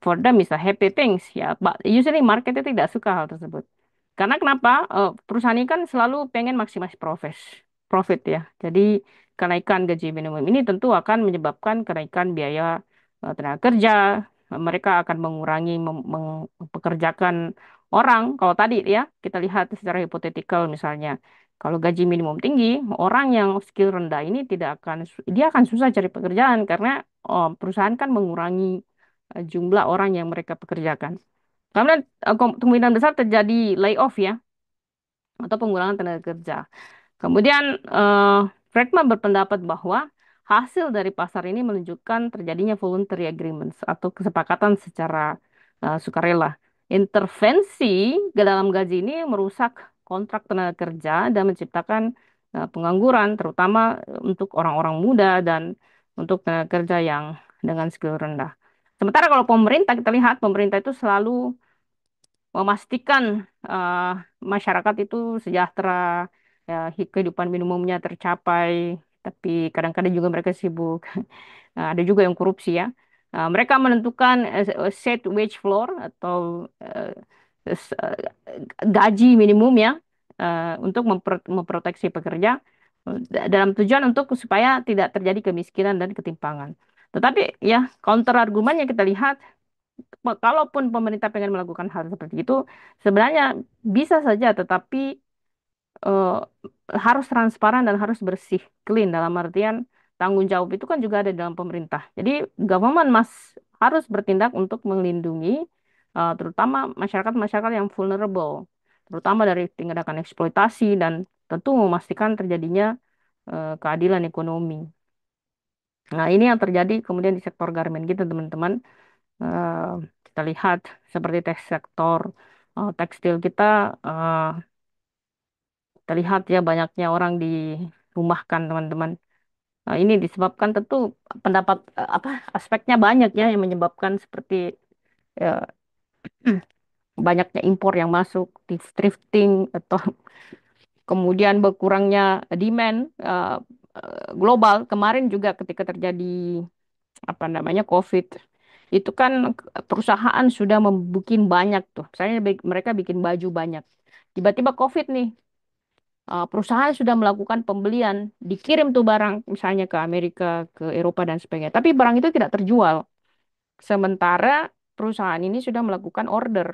A: for them is a happy things ya. But usually market itu tidak suka hal tersebut. Karena kenapa? Perusahaan ini kan selalu pengen maksimal profit ya. Jadi kenaikan gaji minimum ini tentu akan menyebabkan kenaikan biaya tenaga kerja. Mereka akan mengurangi mempekerjakan orang. Kalau tadi ya kita lihat secara hipotetikal misalnya, kalau gaji minimum tinggi, orang yang skill rendah ini tidak akan dia akan susah cari pekerjaan karena perusahaan kan mengurangi jumlah orang yang mereka pekerjakan. Karena kemungkinan besar terjadi layoff ya atau pengurangan tenaga kerja. Kemudian Friedman berpendapat bahwa hasil dari pasar ini menunjukkan terjadinya voluntary agreements atau kesepakatan secara sukarela. Intervensi ke dalam gaji ini merusak kontrak tenaga kerja dan menciptakan pengangguran, terutama untuk orang-orang muda dan untuk tenaga kerja yang dengan skill rendah. Sementara kalau pemerintah, kita lihat pemerintah itu selalu memastikan masyarakat itu sejahtera, ya, kehidupan minimumnya tercapai, tapi kadang-kadang juga mereka sibuk. Nah, ada juga yang korupsi ya. Mereka menentukan set wage floor atau eh, gaji minimum ya untuk memproteksi pekerja dalam tujuan untuk supaya tidak terjadi kemiskinan dan ketimpangan. Tetapi ya counter argumennya kita lihat kalaupun pemerintah pengen melakukan hal seperti itu, sebenarnya bisa saja, tetapi eh, harus transparan dan harus bersih, clean dalam artian tanggung jawab itu kan juga ada dalam pemerintah. Jadi government harus bertindak untuk melindungi terutama masyarakat-masyarakat yang vulnerable, terutama dari tindakan eksploitasi dan tentu memastikan terjadinya keadilan ekonomi. Nah, ini yang terjadi kemudian di sektor garmen gitu, teman-teman. Eh, Kita lihat seperti sektor tekstil kita, eh, kita lihat ya banyaknya orang dirumahkan teman-teman. Nah, ini disebabkan tentu pendapat apa aspeknya banyak ya yang menyebabkan seperti eh, banyaknya impor yang masuk, thrifting atau kemudian berkurangnya demand global. Kemarin juga ketika terjadi apa namanya COVID, itu kan perusahaan sudah membukin banyak tuh. Misalnya mereka bikin baju banyak. Tiba-tiba COVID nih, perusahaan sudah melakukan pembelian, dikirim tuh barang misalnya ke Amerika, ke Eropa dan sebagainya. Tapi barang itu tidak terjual. Sementara perusahaan ini sudah melakukan order.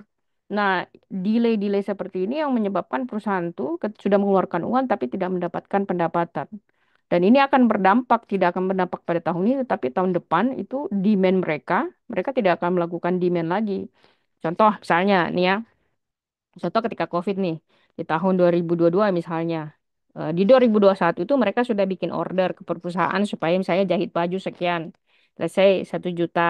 A: Nah, delay-delay seperti ini yang menyebabkan perusahaan itu sudah mengeluarkan uang tapi tidak mendapatkan pendapatan. Dan ini akan berdampak, tidak akan berdampak pada tahun ini, tetapi tahun depan itu demand mereka tidak akan melakukan demand lagi. Contoh misalnya nih ya, contoh ketika COVID nih, di tahun 2022 misalnya, di 2021 itu mereka sudah bikin order ke perusahaan supaya misalnya jahit baju sekian, let's say 1 juta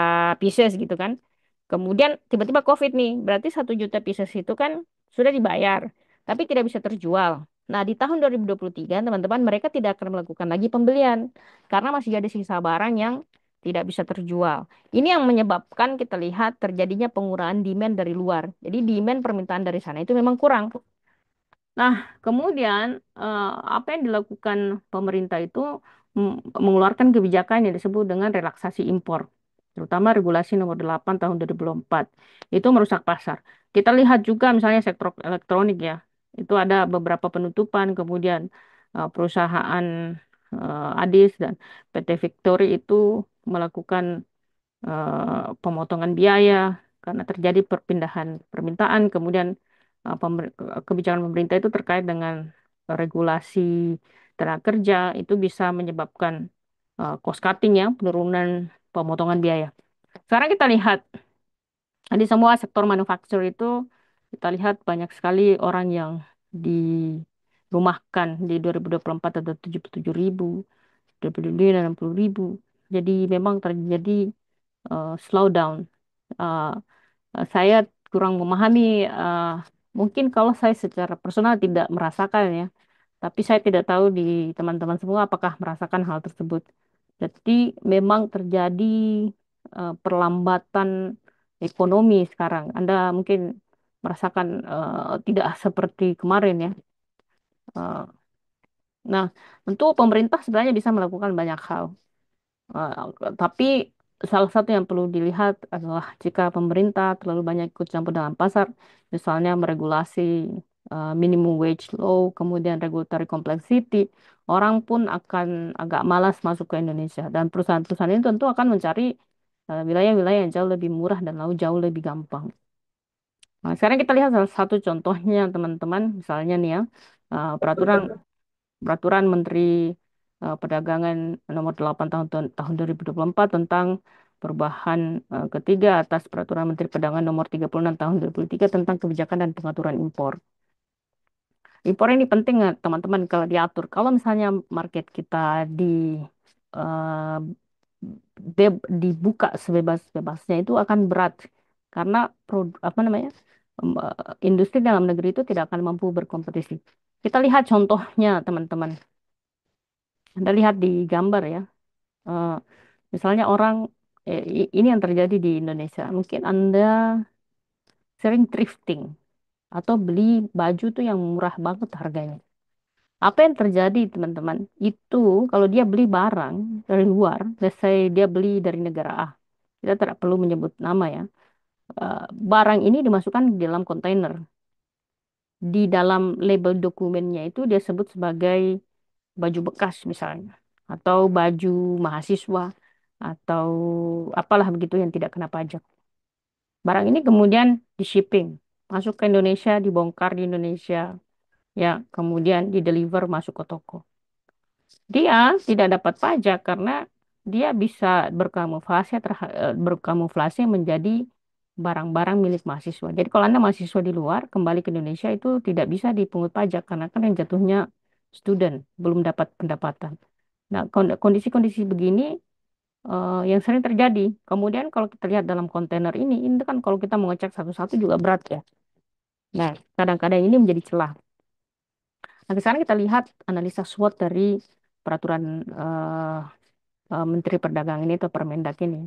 A: pieces gitu kan. Kemudian tiba-tiba COVID nih, berarti 1 juta pieces itu kan sudah dibayar, tapi tidak bisa terjual. Nah, di tahun 2023, teman-teman, mereka tidak akan melakukan lagi pembelian karena masih ada sisa barang yang tidak bisa terjual. Ini yang menyebabkan kita lihat terjadinya pengurangan demand dari luar. Jadi demand permintaan dari sana itu memang kurang. Nah, kemudian apa yang dilakukan pemerintah itu mengeluarkan kebijakan yang disebut dengan relaksasi impor, terutama regulasi nomor 8 tahun 2024. Itu merusak pasar. Kita lihat juga misalnya sektor elektronik ya, itu ada beberapa penutupan, kemudian perusahaan Adis dan PT Victory itu melakukan pemotongan biaya karena terjadi perpindahan permintaan, kemudian kebijakan pemerintah itu terkait dengan regulasi tenaga kerja itu bisa menyebabkan cost cutting ya, penurunan pemotongan biaya. Sekarang kita lihat di semua sektor manufaktur itu kita lihat banyak sekali orang yang dirumahkan di 2024 ada 77.000, 2025 ada 60.000. Jadi memang terjadi slowdown. Eh, saya kurang memahami, mungkin kalau saya secara personal tidak merasakan ya, tapi saya tidak tahu di teman-teman semua apakah merasakan hal tersebut. Jadi memang terjadi perlambatan ekonomi sekarang. Anda mungkin merasakan tidak seperti kemarin ya. Eh, nah, tentu pemerintah sebenarnya bisa melakukan banyak hal. Tapi salah satu yang perlu dilihat adalah jika pemerintah terlalu banyak ikut campur dalam pasar, misalnya meregulasi minimum wage law, kemudian regulatory complexity, orang pun akan agak malas masuk ke Indonesia. Dan perusahaan-perusahaan ini tentu akan mencari wilayah-wilayah yang jauh lebih murah dan lalu jauh lebih gampang. Nah, sekarang kita lihat salah satu contohnya, teman-teman, misalnya nih ya, peraturan Peraturan Menteri Perdagangan Nomor 8 tahun 2024 tentang perubahan ketiga atas Peraturan Menteri Perdagangan Nomor 36 tahun 2023 tentang kebijakan dan pengaturan impor. Impor ini penting teman-teman kalau diatur. Kalau misalnya market kita di eh, dibuka sebebas-bebasnya itu akan berat karena apa namanya industri dalam negeri itu tidak akan mampu berkompetisi. Kita lihat contohnya teman-teman. Anda lihat di gambar ya. Eh, Misalnya orang, ini yang terjadi di Indonesia. Mungkin Anda sering thrifting atau beli baju tuh yang murah banget harganya. Apa yang terjadi teman-teman? Itu kalau dia beli barang dari luar, let's say dia beli dari negara A, kita tidak perlu menyebut nama ya. Barang ini dimasukkan di dalam kontainer. Di dalam label dokumennya itu dia sebut sebagai baju bekas misalnya, atau baju mahasiswa, atau apalah begitu yang tidak kena pajak. Barang ini kemudian di shipping, masuk ke Indonesia, dibongkar di Indonesia, ya, kemudian di deliver masuk ke toko. Dia tidak dapat pajak karena dia bisa berkamuflase menjadi barang-barang milik mahasiswa. Jadi kalau Anda mahasiswa di luar kembali ke Indonesia itu tidak bisa dipungut pajak karena kan yang jatuhnya student, belum dapat pendapatan. Nah, kondisi-kondisi begini yang sering terjadi. Kemudian kalau kita lihat dalam kontainer ini kan kalau kita mengecek satu-satu juga berat ya. Nah, kadang-kadang ini menjadi celah. Nah, sekarang kita lihat analisa SWOT dari peraturan Menteri Perdagangan ini atau Permendak ini.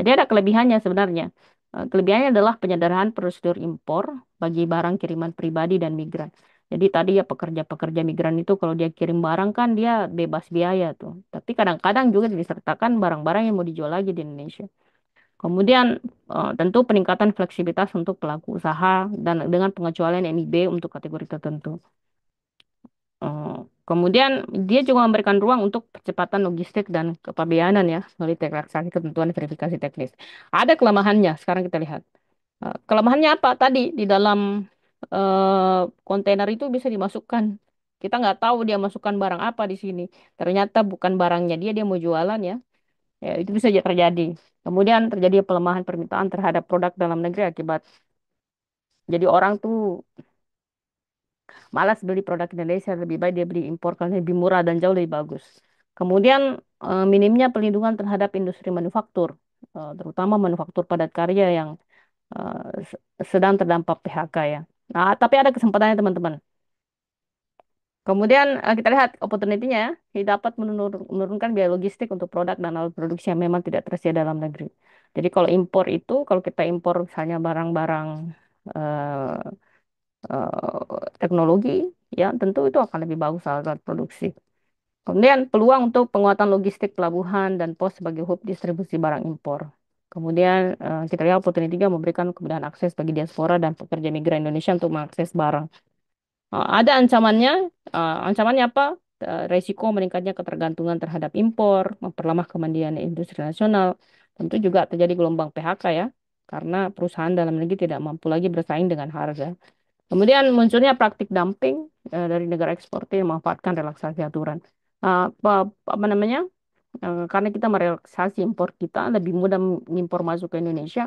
A: Jadi ada kelebihannya sebenarnya. Kelebihannya adalah penyederhanaan prosedur impor bagi barang kiriman pribadi dan migran. Jadi tadi ya pekerja-pekerja migran itu kalau dia kirim barang kan dia bebas biaya tuh. Tapi kadang-kadang juga disertakan barang-barang yang mau dijual lagi di Indonesia. Kemudian tentu peningkatan fleksibilitas untuk pelaku usaha dan dengan pengecualian NIB untuk kategori tertentu. Eh, Kemudian dia juga memberikan ruang untuk percepatan logistik dan kepabeanan ya melalui relaksasi ketentuan verifikasi teknis. Ada kelemahannya, sekarang kita lihat. Kelemahannya apa? Tadi di dalam kontainer itu bisa dimasukkan. Kita nggak tahu dia masukkan barang apa di sini. Ternyata bukan barangnya dia, dia mau jualan ya. Ya, itu bisa aja terjadi. Kemudian terjadi pelemahan permintaan terhadap produk dalam negeri akibat jadi orang tuh malas beli produk Indonesia, lebih baik dia beli impor karena lebih murah dan jauh lebih bagus. Kemudian minimnya perlindungan terhadap industri manufaktur, terutama manufaktur padat karya yang sedang terdampak PHK ya. Nah, tapi ada kesempatannya teman-teman. Kemudian kita lihat opportunity-nya ya, kita dapat menurunkan biaya logistik untuk produk dan alat produksi yang memang tidak tersedia dalam negeri. Jadi kalau impor itu, kalau kita impor misalnya barang-barang eh, teknologi, ya tentu itu akan lebih bagus alat produksi. Kemudian peluang untuk penguatan logistik pelabuhan dan pos sebagai hub distribusi barang impor. Kemudian kita lihat opportunity juga memberikan kemudahan akses bagi diaspora dan pekerja migran Indonesia untuk mengakses barang. Ada ancamannya, ancamannya apa? Resiko meningkatnya ketergantungan terhadap impor, memperlamah kemandirian industri nasional. Tentu juga terjadi gelombang PHK ya, karena perusahaan dalam negeri tidak mampu lagi bersaing dengan harga. Kemudian munculnya praktik dumping dari negara eksportir yang memanfaatkan relaksasi aturan. Apa namanya? Karena kita merelaksasi impor kita lebih mudah mengimpor masuk ke Indonesia.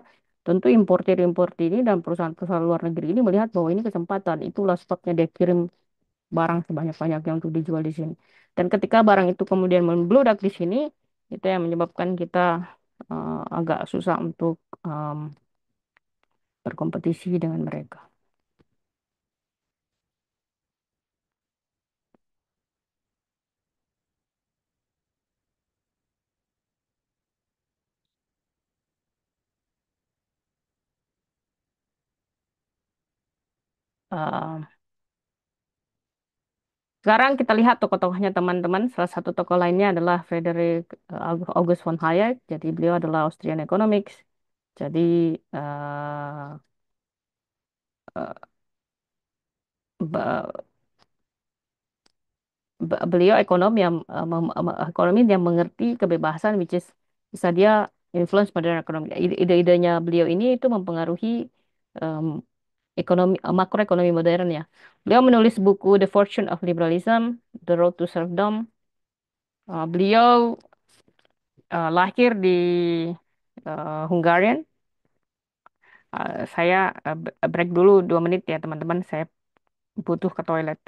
A: Tentu importir-importir ini dan perusahaan-perusahaan luar negeri ini melihat bahwa ini kesempatan. Itulah sebabnya dia kirim barang sebanyak-banyaknya untuk dijual di sini. Dan ketika barang itu kemudian membludak di sini, itu yang menyebabkan kita agak susah untuk berkompetisi dengan mereka. Eh, Sekarang kita lihat tokoh-tokohnya teman-teman. Salah satu tokoh lainnya adalah Friedrich August von Hayek. Jadi beliau adalah Austrian Economics. Jadi eh, eh, ba- beliau ekonomi yang mengerti kebebasan, which is bisa dia influence pada ekonomi. Ide-idenya beliau ini itu mempengaruhi em, makroekonomi modern ya. Beliau menulis buku The Fortune of Liberalism, The Road to Serfdom. Beliau lahir di Hungarian. Saya break dulu 2 menit ya teman-teman. Saya butuh ke toilet.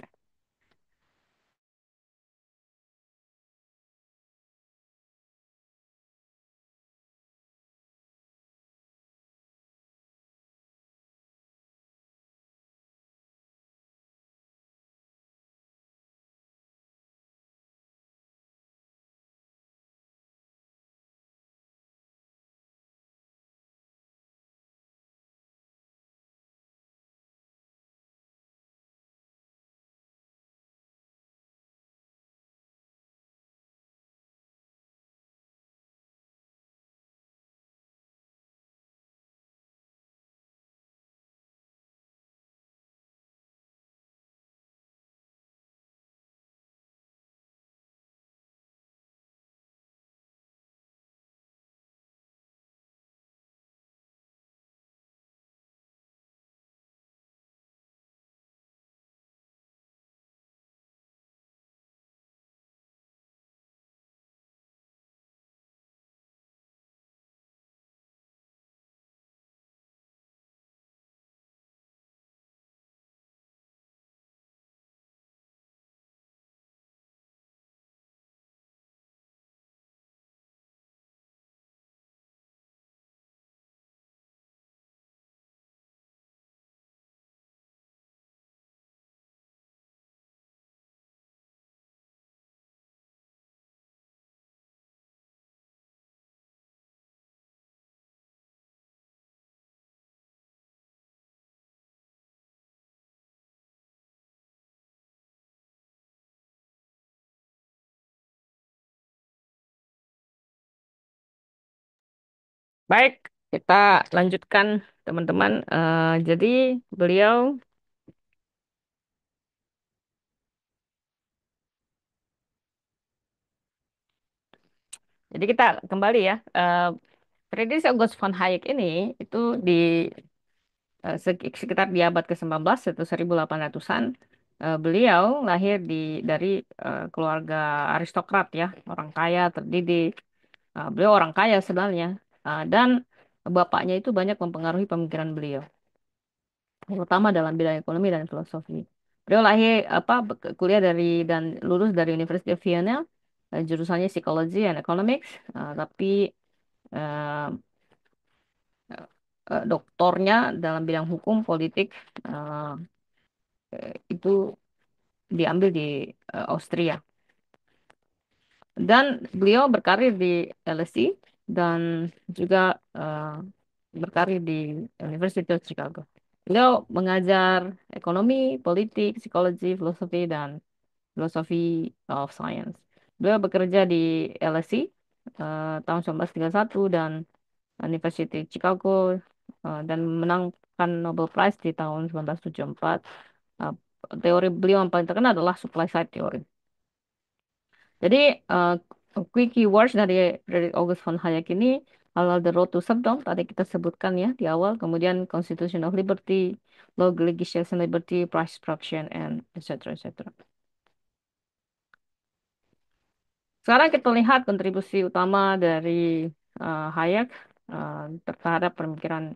A: Baik, kita lanjutkan teman-teman. Jadi beliau, jadi kita kembali ya. Friedrich August von Hayek ini itu di sekitar di abad ke-19 atau 1800-an. Beliau lahir dari keluarga aristokrat ya, orang kaya, terdidik. Beliau orang kaya sebenarnya. Dan bapaknya itu banyak mempengaruhi pemikiran beliau, terutama dalam bidang ekonomi dan filosofi. Beliau kuliah dan lulus dari University of Vienna, jurusannya Psychology and Economics, tapi eh, doktornya dalam bidang hukum politik eh, itu diambil di Austria. Dan beliau berkarir di LSE dan juga berkarir di University of Chicago. Beliau mengajar ekonomi, politik, psikologi, filosofi, dan filosofi of science. Beliau bekerja di LSE tahun 1931 dan University Chicago dan menangkan Nobel Prize di tahun 1974. Uh, Teori beliau yang paling terkenal adalah supply side theory. Jadi, uh, quick keywords dari August von Hayek ini, halal the road to serfdom tadi kita sebutkan ya di awal, kemudian Constitution of Liberty, law legislation liberty, price production, and etc. etc. Sekarang kita lihat kontribusi utama dari Hayek terhadap pemikiran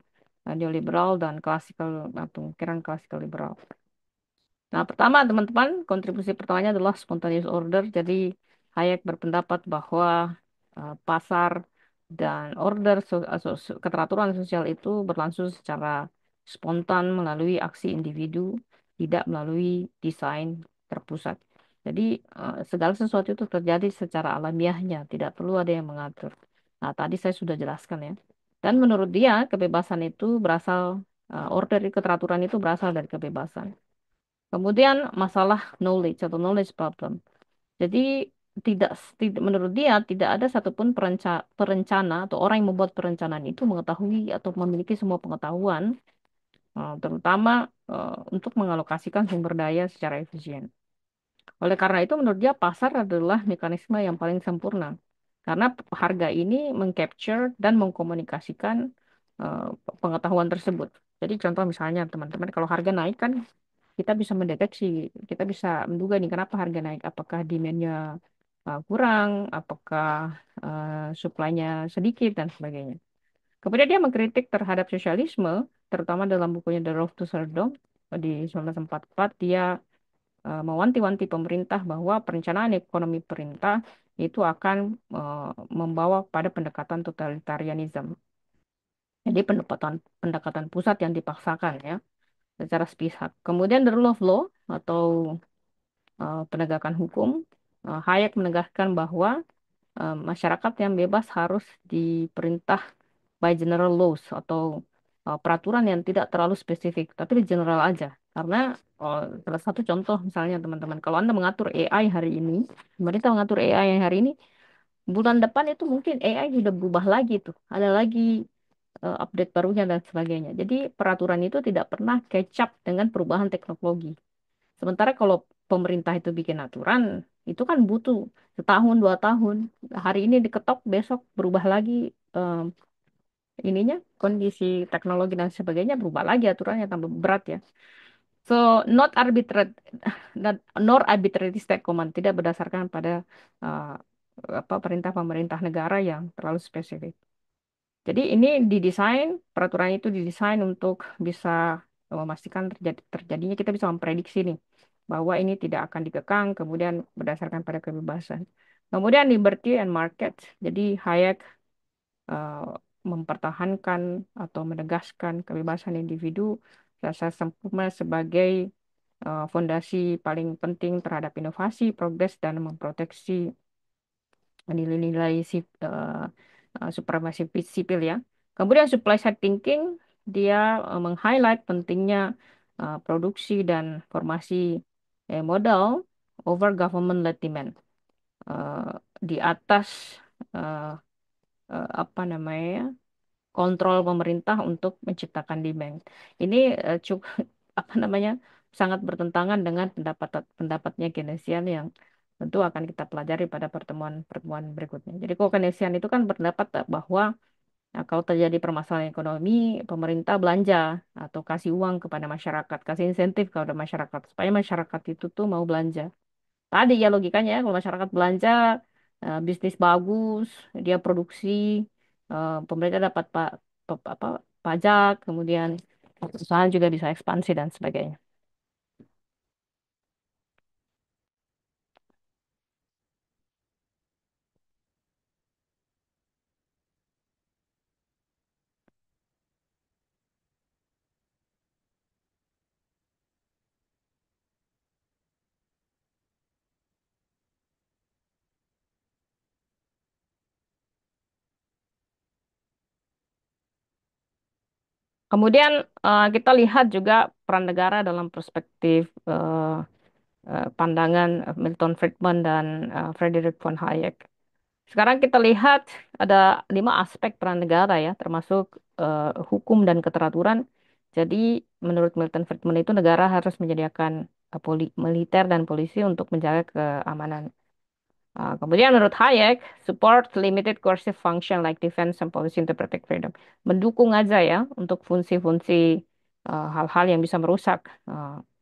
A: neoliberal dan klasikal, pemikiran klasikal liberal. Nah, pertama teman-teman, kontribusi pertamanya adalah spontaneous order. Jadi Hayek berpendapat bahwa pasar dan order keteraturan sosial itu berlangsung secara spontan melalui aksi individu, tidak melalui desain terpusat. Jadi segala sesuatu itu terjadi secara alamiahnya, tidak perlu ada yang mengatur. Nah, tadi saya sudah jelaskan ya. Dan menurut dia, kebebasan itu berasal, order keteraturan itu berasal dari kebebasan. Kemudian masalah knowledge atau knowledge problem. Jadi tidak menurut dia tidak ada satupun perencana atau orang yang membuat perencanaan itu mengetahui atau memiliki semua pengetahuan, terutama untuk mengalokasikan sumber daya secara efisien. Oleh karena itu menurut dia pasar adalah mekanisme yang paling sempurna karena harga ini mengcapture dan mengkomunikasikan eh, pengetahuan tersebut. Jadi contoh misalnya teman-teman kalau harga naik kan kita bisa mendeteksi, kita bisa menduga nih kenapa harga naik. Apakah demand-nya kurang, apakah supply-nya sedikit, dan sebagainya. Kemudian dia mengkritik terhadap sosialisme, terutama dalam bukunya The Road to Serfdom di 1944, dia mewanti-wanti pemerintah bahwa perencanaan ekonomi perintah itu akan membawa pada pendekatan totalitarianisme. Jadi pendekatan pusat yang dipaksakan ya secara sepihak. Kemudian the rule of law atau penegakan hukum, Hayek menegaskan bahwa masyarakat yang bebas harus diperintah by general laws atau peraturan yang tidak terlalu spesifik, tapi di general aja. Karena salah satu contoh misalnya teman-teman, kalau Anda mengatur AI hari ini, pemerintah mengatur AI yang hari ini, bulan depan itu mungkin AI sudah berubah lagi tuh, ada lagi update barunya dan sebagainya. Jadi peraturan itu tidak pernah catch up dengan perubahan teknologi. Sementara kalau pemerintah itu bikin aturan, itu kan butuh setahun, 2 tahun. Hari ini diketok, besok berubah lagi ininya, kondisi teknologi dan sebagainya, berubah lagi aturannya tambah berat ya. So, not arbitrary, nor arbitrary state command, tidak berdasarkan pada uh, apa perintah pemerintah negara yang terlalu spesifik. Jadi ini didesain, peraturan itu didesain untuk bisa memastikan terjadinya kita bisa memprediksi nih bahwa ini tidak akan dikekang, kemudian berdasarkan pada kebebasan. Kemudian liberty and market. Jadi Hayek eh, mempertahankan atau menegaskan kebebasan individu rasa sempurna sebagai fondasi paling penting terhadap inovasi, progres, dan memproteksi nilai-nilai supremasi sipil ya. Kemudian supply side thinking, dia meng-highlight pentingnya produksi dan formasi modal over government led demand. Eh, di atas eh, apa namanya ya, kontrol pemerintah untuk menciptakan demand. Ini cukup apa namanya sangat bertentangan dengan pendapatnya Keynesian yang tentu akan kita pelajari pada pertemuan-pertemuan berikutnya. Jadi kalau Keynesian itu kan berpendapat bahwa kalau terjadi permasalahan ekonomi, pemerintah belanja atau kasih uang kepada masyarakat, kasih insentif kepada masyarakat supaya masyarakat itu tuh mau belanja. Tadi ya logikanya ya, kalau masyarakat belanja, bisnis bagus, dia produksi, pemerintah dapat apa, pajak, kemudian perusahaan juga bisa ekspansi dan sebagainya. Kemudian kita lihat juga peran negara dalam perspektif pandangan Milton Friedman dan Friedrich von Hayek. Sekarang kita lihat ada 5 aspek peran negara ya, termasuk hukum dan keteraturan. Jadi menurut Milton Friedman itu negara harus menyediakan militer dan polisi untuk menjaga keamanan. Kemudian menurut Hayek, support limited coercive function like defense and policy to protect freedom. Mendukung aja ya untuk fungsi-fungsi hal-hal yang bisa merusak.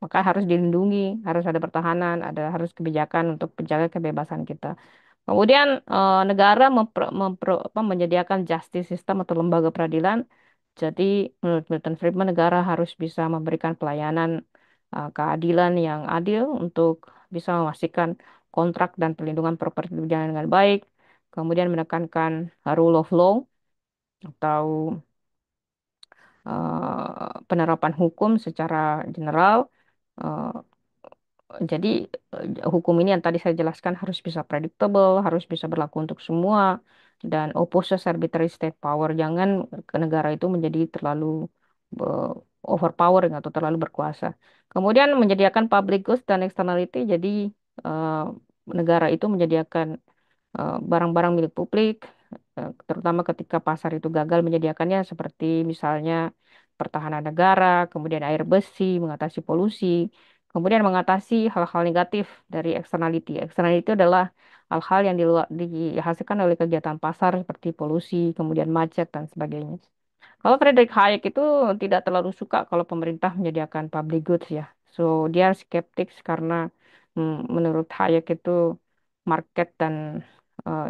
A: Maka harus dilindungi, harus ada pertahanan, harus kebijakan untuk penjaga kebebasan kita. Kemudian negara menyediakan justice system atau lembaga peradilan. Jadi menurut Milton Friedman negara harus bisa memberikan pelayanan keadilan yang adil untuk bisa memastikan kontrak dan perlindungan properti berjalan dengan baik. Kemudian menekankan rule of law atau penerapan hukum secara general. Eh, jadi hukum ini yang tadi saya jelaskan harus bisa predictable, harus bisa berlaku untuk semua, dan opposes arbitrary state power. Jangan ke negara itu menjadi terlalu eh, overpowering atau terlalu berkuasa. Kemudian menyediakan public goods dan externality. Jadi eh, negara itu menyediakan barang-barang milik publik, terutama ketika pasar itu gagal menyediakannya, seperti misalnya pertahanan negara, kemudian air bersih, mengatasi polusi, kemudian mengatasi hal-hal negatif dari externality. Externality itu adalah hal-hal yang dihasilkan oleh kegiatan pasar seperti polusi, kemudian macet, dan sebagainya. Kalau Friedrich Hayek itu tidak terlalu suka kalau pemerintah menyediakan public goods ya. So dia skeptis karena menurut Hayek itu market dan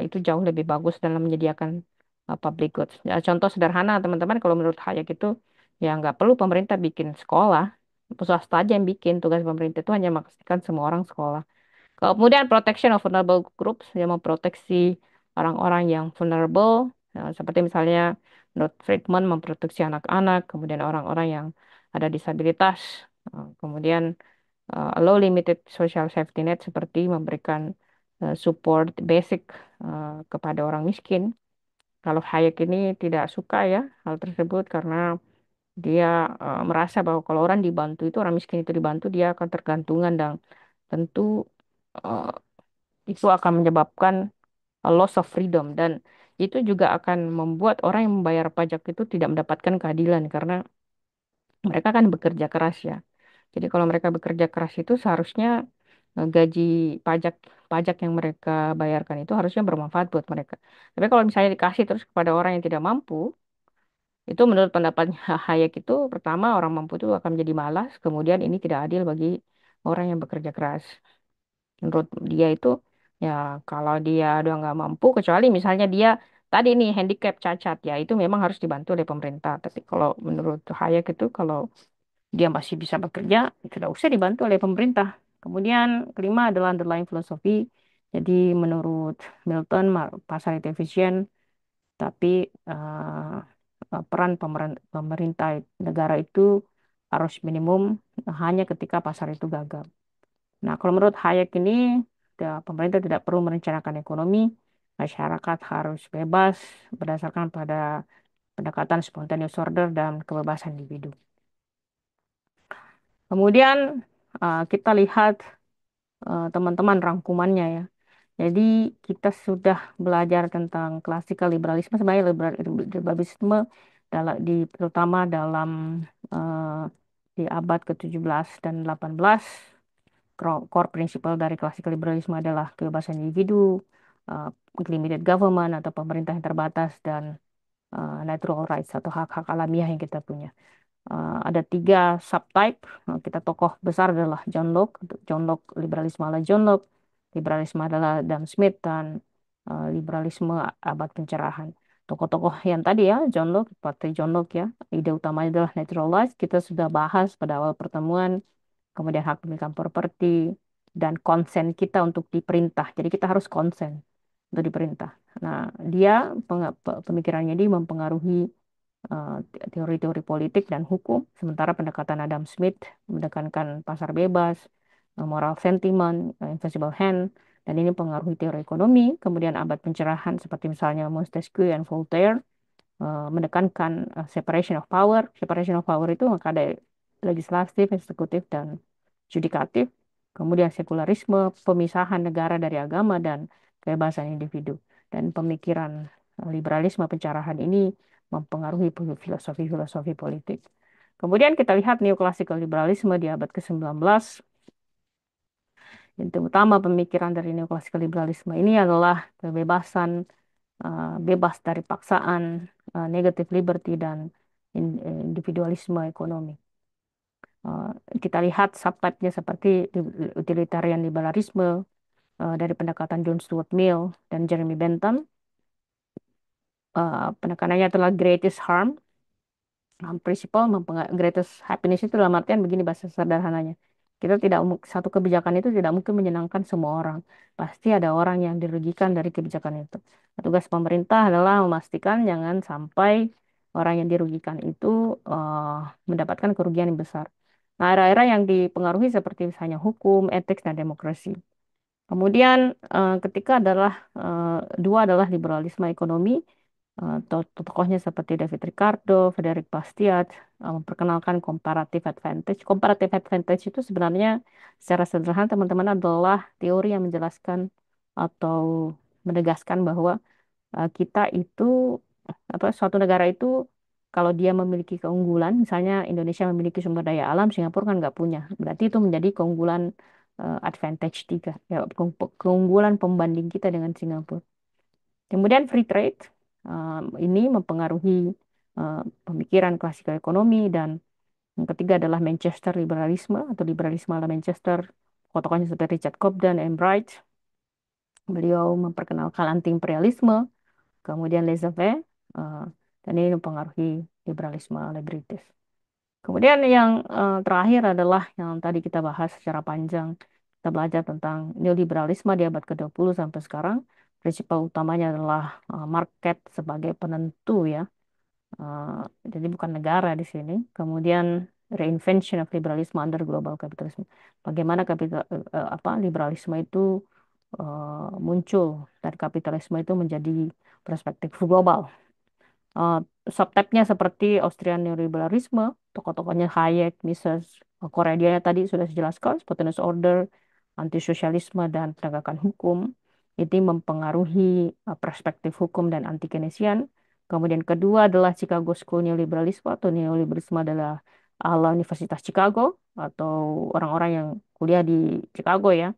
A: itu jauh lebih bagus dalam menyediakan public goods. Ya, contoh sederhana teman-teman, kalau menurut Hayek itu ya nggak perlu pemerintah bikin sekolah, swasta aja yang bikin. Tugas pemerintah itu hanya memastikan semua orang sekolah. Kemudian protection of vulnerable groups yang memproteksi orang-orang yang vulnerable, seperti misalnya menurut Friedman memproteksi anak-anak, kemudian orang-orang yang ada disabilitas, kemudian low limited social safety net seperti memberikan support basic kepada orang miskin. Kalau Hayek ini tidak suka ya hal tersebut karena dia merasa bahwa kalau orang dibantu itu orang miskin itu dibantu dia akan tergantungan dan tentu eh, itu akan menyebabkan a loss of freedom dan itu juga akan membuat orang yang membayar pajak itu tidak mendapatkan keadilan karena mereka kan bekerja keras ya. Jadi kalau mereka bekerja keras itu seharusnya gaji pajak pajak yang mereka bayarkan itu harusnya bermanfaat buat mereka. Tapi kalau misalnya dikasih terus kepada orang yang tidak mampu, itu menurut pendapatnya Hayek itu pertama orang mampu itu akan menjadi malas, kemudian ini tidak adil bagi orang yang bekerja keras. Menurut dia itu ya kalau dia udah nggak mampu kecuali misalnya dia tadi nih handicap cacat ya itu memang harus dibantu oleh pemerintah. Tapi kalau menurut Hayek itu kalau dia masih bisa bekerja tidak usah dibantu oleh pemerintah. Kemudian kelima adalah underlying philosophy. Jadi menurut Milton pasar itu efisien tapi peran pemerintah negara itu harus minimum hanya ketika pasar itu gagal. Nah, kalau menurut Hayek ini, pemerintah tidak perlu merencanakan ekonomi, masyarakat harus bebas berdasarkan pada pendekatan spontaneous order dan kebebasan individu. Kemudian kita lihat teman-teman rangkumannya ya. Jadi kita sudah belajar tentang klasikal liberalisme, sebenarnya liberalisme terutama dalam eh, di abad ke-17 dan 18. Core principle dari classical liberalisme adalah kebebasan individu, uh, limited government atau pemerintah yang terbatas, dan natural rights atau hak-hak alamiah yang kita punya. Ada tiga subtype. Kita tokoh besar adalah John Locke. John Locke, liberalisme ala John Locke. Liberalisme adalah Adam Smith dan liberalisme abad pencerahan. Tokoh-tokoh yang tadi ya, John Locke, seperti John Locke ya, ide utamanya adalah natural rights. Kita sudah bahas pada awal pertemuan, kemudian hak pemilikan properti, dan konsen kita untuk diperintah. Jadi kita harus konsen untuk diperintah. Nah, dia pemikirannya dia mempengaruhi teori-teori politik dan hukum, sementara pendekatan Adam Smith mendekankan pasar bebas, moral sentiment, invisible hand, dan ini mempengaruhi teori ekonomi. Kemudian abad pencerahan seperti misalnya Montesquieu dan Voltaire menekankan separation of power. Separation of power itu maka ada legislatif, eksekutif, dan judikatif. Kemudian sekularisme, pemisahan negara dari agama dan kebebasan individu. Dan pemikiran liberalisme pencerahan ini mempengaruhi filosofi-filosofi politik. Kemudian kita lihat neoklassikal liberalisme di abad ke-19. Inti utama pemikiran dari neoklasik liberalisme ini adalah kebebasan, bebas dari paksaan, negative liberty, dan individualisme ekonomi. Eh, kita lihat subtype-nya seperti utilitarian liberalisme dari pendekatan John Stuart Mill dan Jeremy Bentham. Penekanannya adalah greatest harm. Prinsipal greatest happiness itu dalam artian begini bahasa sederhananya. Kita tidak satu kebijakan itu tidak mungkin menyenangkan semua orang. Pasti ada orang yang dirugikan dari kebijakan itu. Nah, tugas pemerintah adalah memastikan jangan sampai orang yang dirugikan itu mendapatkan kerugian yang besar. Nah, era-era yang dipengaruhi seperti misalnya hukum, etik, dan demokrasi. Kemudian ketika adalah dua adalah liberalisme ekonomi. Tokohnya seperti David Ricardo, Frederick Bastiat memperkenalkan comparative advantage. Comparative advantage itu sebenarnya secara sederhana teman-teman adalah teori yang menjelaskan atau menegaskan bahwa kita itu apa suatu negara itu kalau dia memiliki keunggulan, misalnya Indonesia memiliki sumber daya alam, Singapura kan nggak punya. Berarti itu menjadi keunggulan advantage tiga, ya, keunggulan pembanding kita dengan Singapura. Kemudian free trade ini mempengaruhi pemikiran klasikal ekonomi dan yang ketiga adalah Manchester liberalisme atau liberalisme ala Manchester. Tokoh-tokohnya seperti Richard Cobden, M. Bright. Beliau memperkenalkan anti-imperialisme, kemudian laissez-faire, dan ini mempengaruhi liberalisme ala British. Kemudian yang terakhir adalah yang tadi kita bahas secara panjang. Kita belajar tentang neoliberalisme di abad ke-20 sampai sekarang. Prinsipal utamanya adalah market sebagai penentu ya. Eh, jadi bukan negara di sini. Kemudian reinvention of liberalism under global capitalism. Bagaimana apa liberalisme itu muncul dari kapitalisme itu menjadi perspektif global. Uh, Subtype-nya seperti Austrian neoliberalisme, tokoh-tokohnya Hayek, Mises, Korea dia tadi sudah dijelaskan, Spontaneous Order, anti-sosialisme, dan penegakan hukum. Ini mempengaruhi perspektif hukum dan anti-Keynesian. Kemudian kedua adalah Chicago School neoliberalisme atau neoliberalisme adalah ala Universitas Chicago atau orang-orang yang kuliah di Chicago ya.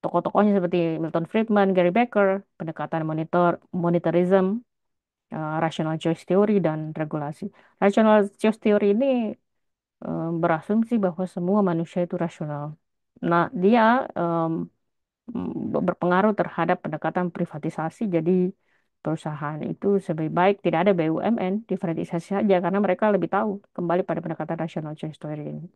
A: Tokoh-tokohnya seperti Milton Friedman, Gary Becker, pendekatan monetarism, rational choice theory dan regulasi. Rational choice theory ini berasumsi bahwa semua manusia itu rasional. Nah, dia berpengaruh terhadap pendekatan privatisasi. Jadi perusahaan itu sebaik baik tidak ada BUMN, diprivatisasi saja karena mereka lebih tahu kembali pada pendekatan rational choice theory ini.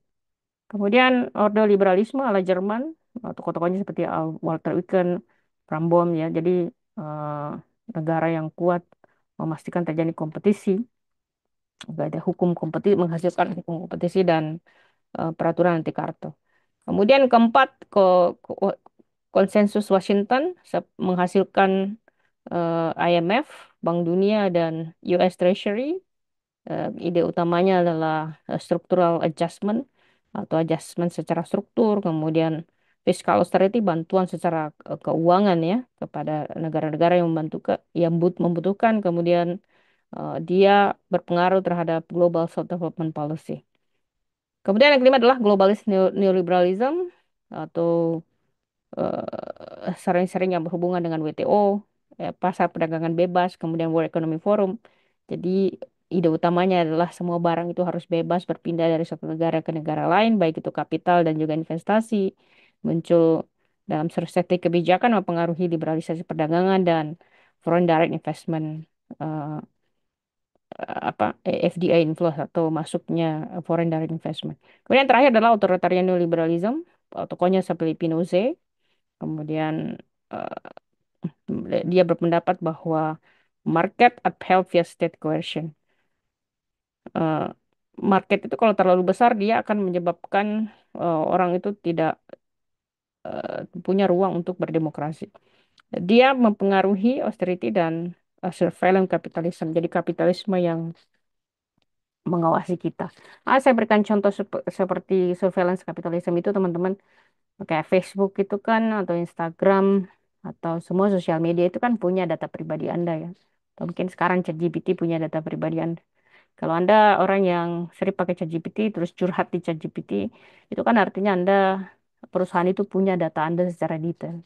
A: Kemudian Orde Liberalisme ala Jerman, tokoh-tokohnya seperti Walter Eucken, Brambom ya. Jadi eh, negara yang kuat memastikan terjadi kompetisi, nggak ada hukum kompetisi, menghasilkan hukum kompetisi dan peraturan anti kartel. Kemudian keempat, konsensus Washington menghasilkan IMF, Bank Dunia, dan US Treasury. Ide utamanya adalah structural adjustment atau adjustment secara struktur, kemudian fiscal austerity, bantuan secara keuangan ya kepada negara-negara yang membutuhkan, kemudian dia berpengaruh terhadap global South Development Policy. Kemudian yang kelima adalah globalist neoliberalism atau sering-sering yang berhubungan dengan WTO, pasar perdagangan bebas, kemudian World Economic Forum. Jadi ide utamanya adalah semua barang itu harus bebas berpindah dari suatu negara ke negara lain, baik itu kapital dan juga investasi. Muncul dalam strategi kebijakan mempengaruhi liberalisasi perdagangan dan foreign direct investment FDI inflow atau masuknya foreign direct investment. Kemudian yang terakhir adalah authoritarian neoliberalism, tokohnya seperti Pinochet. Kemudian dia berpendapat bahwa market upheld via state coercion. Eh, Market itu kalau terlalu besar dia akan menyebabkan orang itu tidak punya ruang untuk berdemokrasi. Dia mempengaruhi austerity dan surveillance capitalism. Jadi kapitalisme yang mengawasi kita. Saya berikan contoh seperti surveillance capitalism itu teman-teman kayak Facebook itu kan atau Instagram atau semua sosial media itu kan punya data pribadi Anda ya. Atau mungkin sekarang ChatGPT punya data pribadi Anda. Kalau Anda orang yang sering pakai ChatGPT terus curhat di ChatGPT itu kan artinya Anda perusahaan itu punya data Anda secara detail.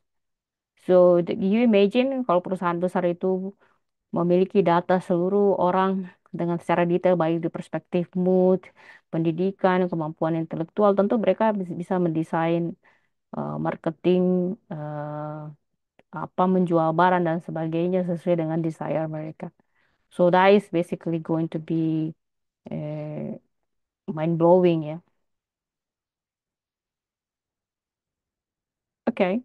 A: So, you imagine kalau perusahaan besar itu memiliki data seluruh orang dengan secara detail, baik di perspektif mood, pendidikan, kemampuan intelektual, tentu mereka bisa mendesain marketing, apa menjual barang dan sebagainya sesuai dengan desire mereka. So that is basically going to be mind blowing ya. Oke.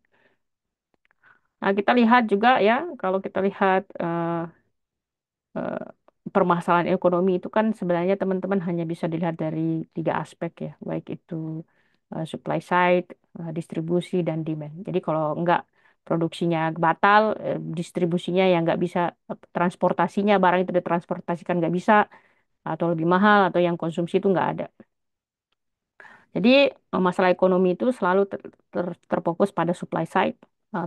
A: Nah, kita lihat juga ya, kalau kita lihat eh, permasalahan ekonomi itu kan sebenarnya teman-teman hanya bisa dilihat dari tiga aspek ya, baik itu supply side, distribusi, dan demand. Jadi kalau enggak produksinya batal, distribusinya yang nggak bisa, transportasinya barang itu ditransportasikan nggak bisa, atau lebih mahal, atau yang konsumsi itu nggak ada. Jadi masalah ekonomi itu selalu terfokus pada supply side,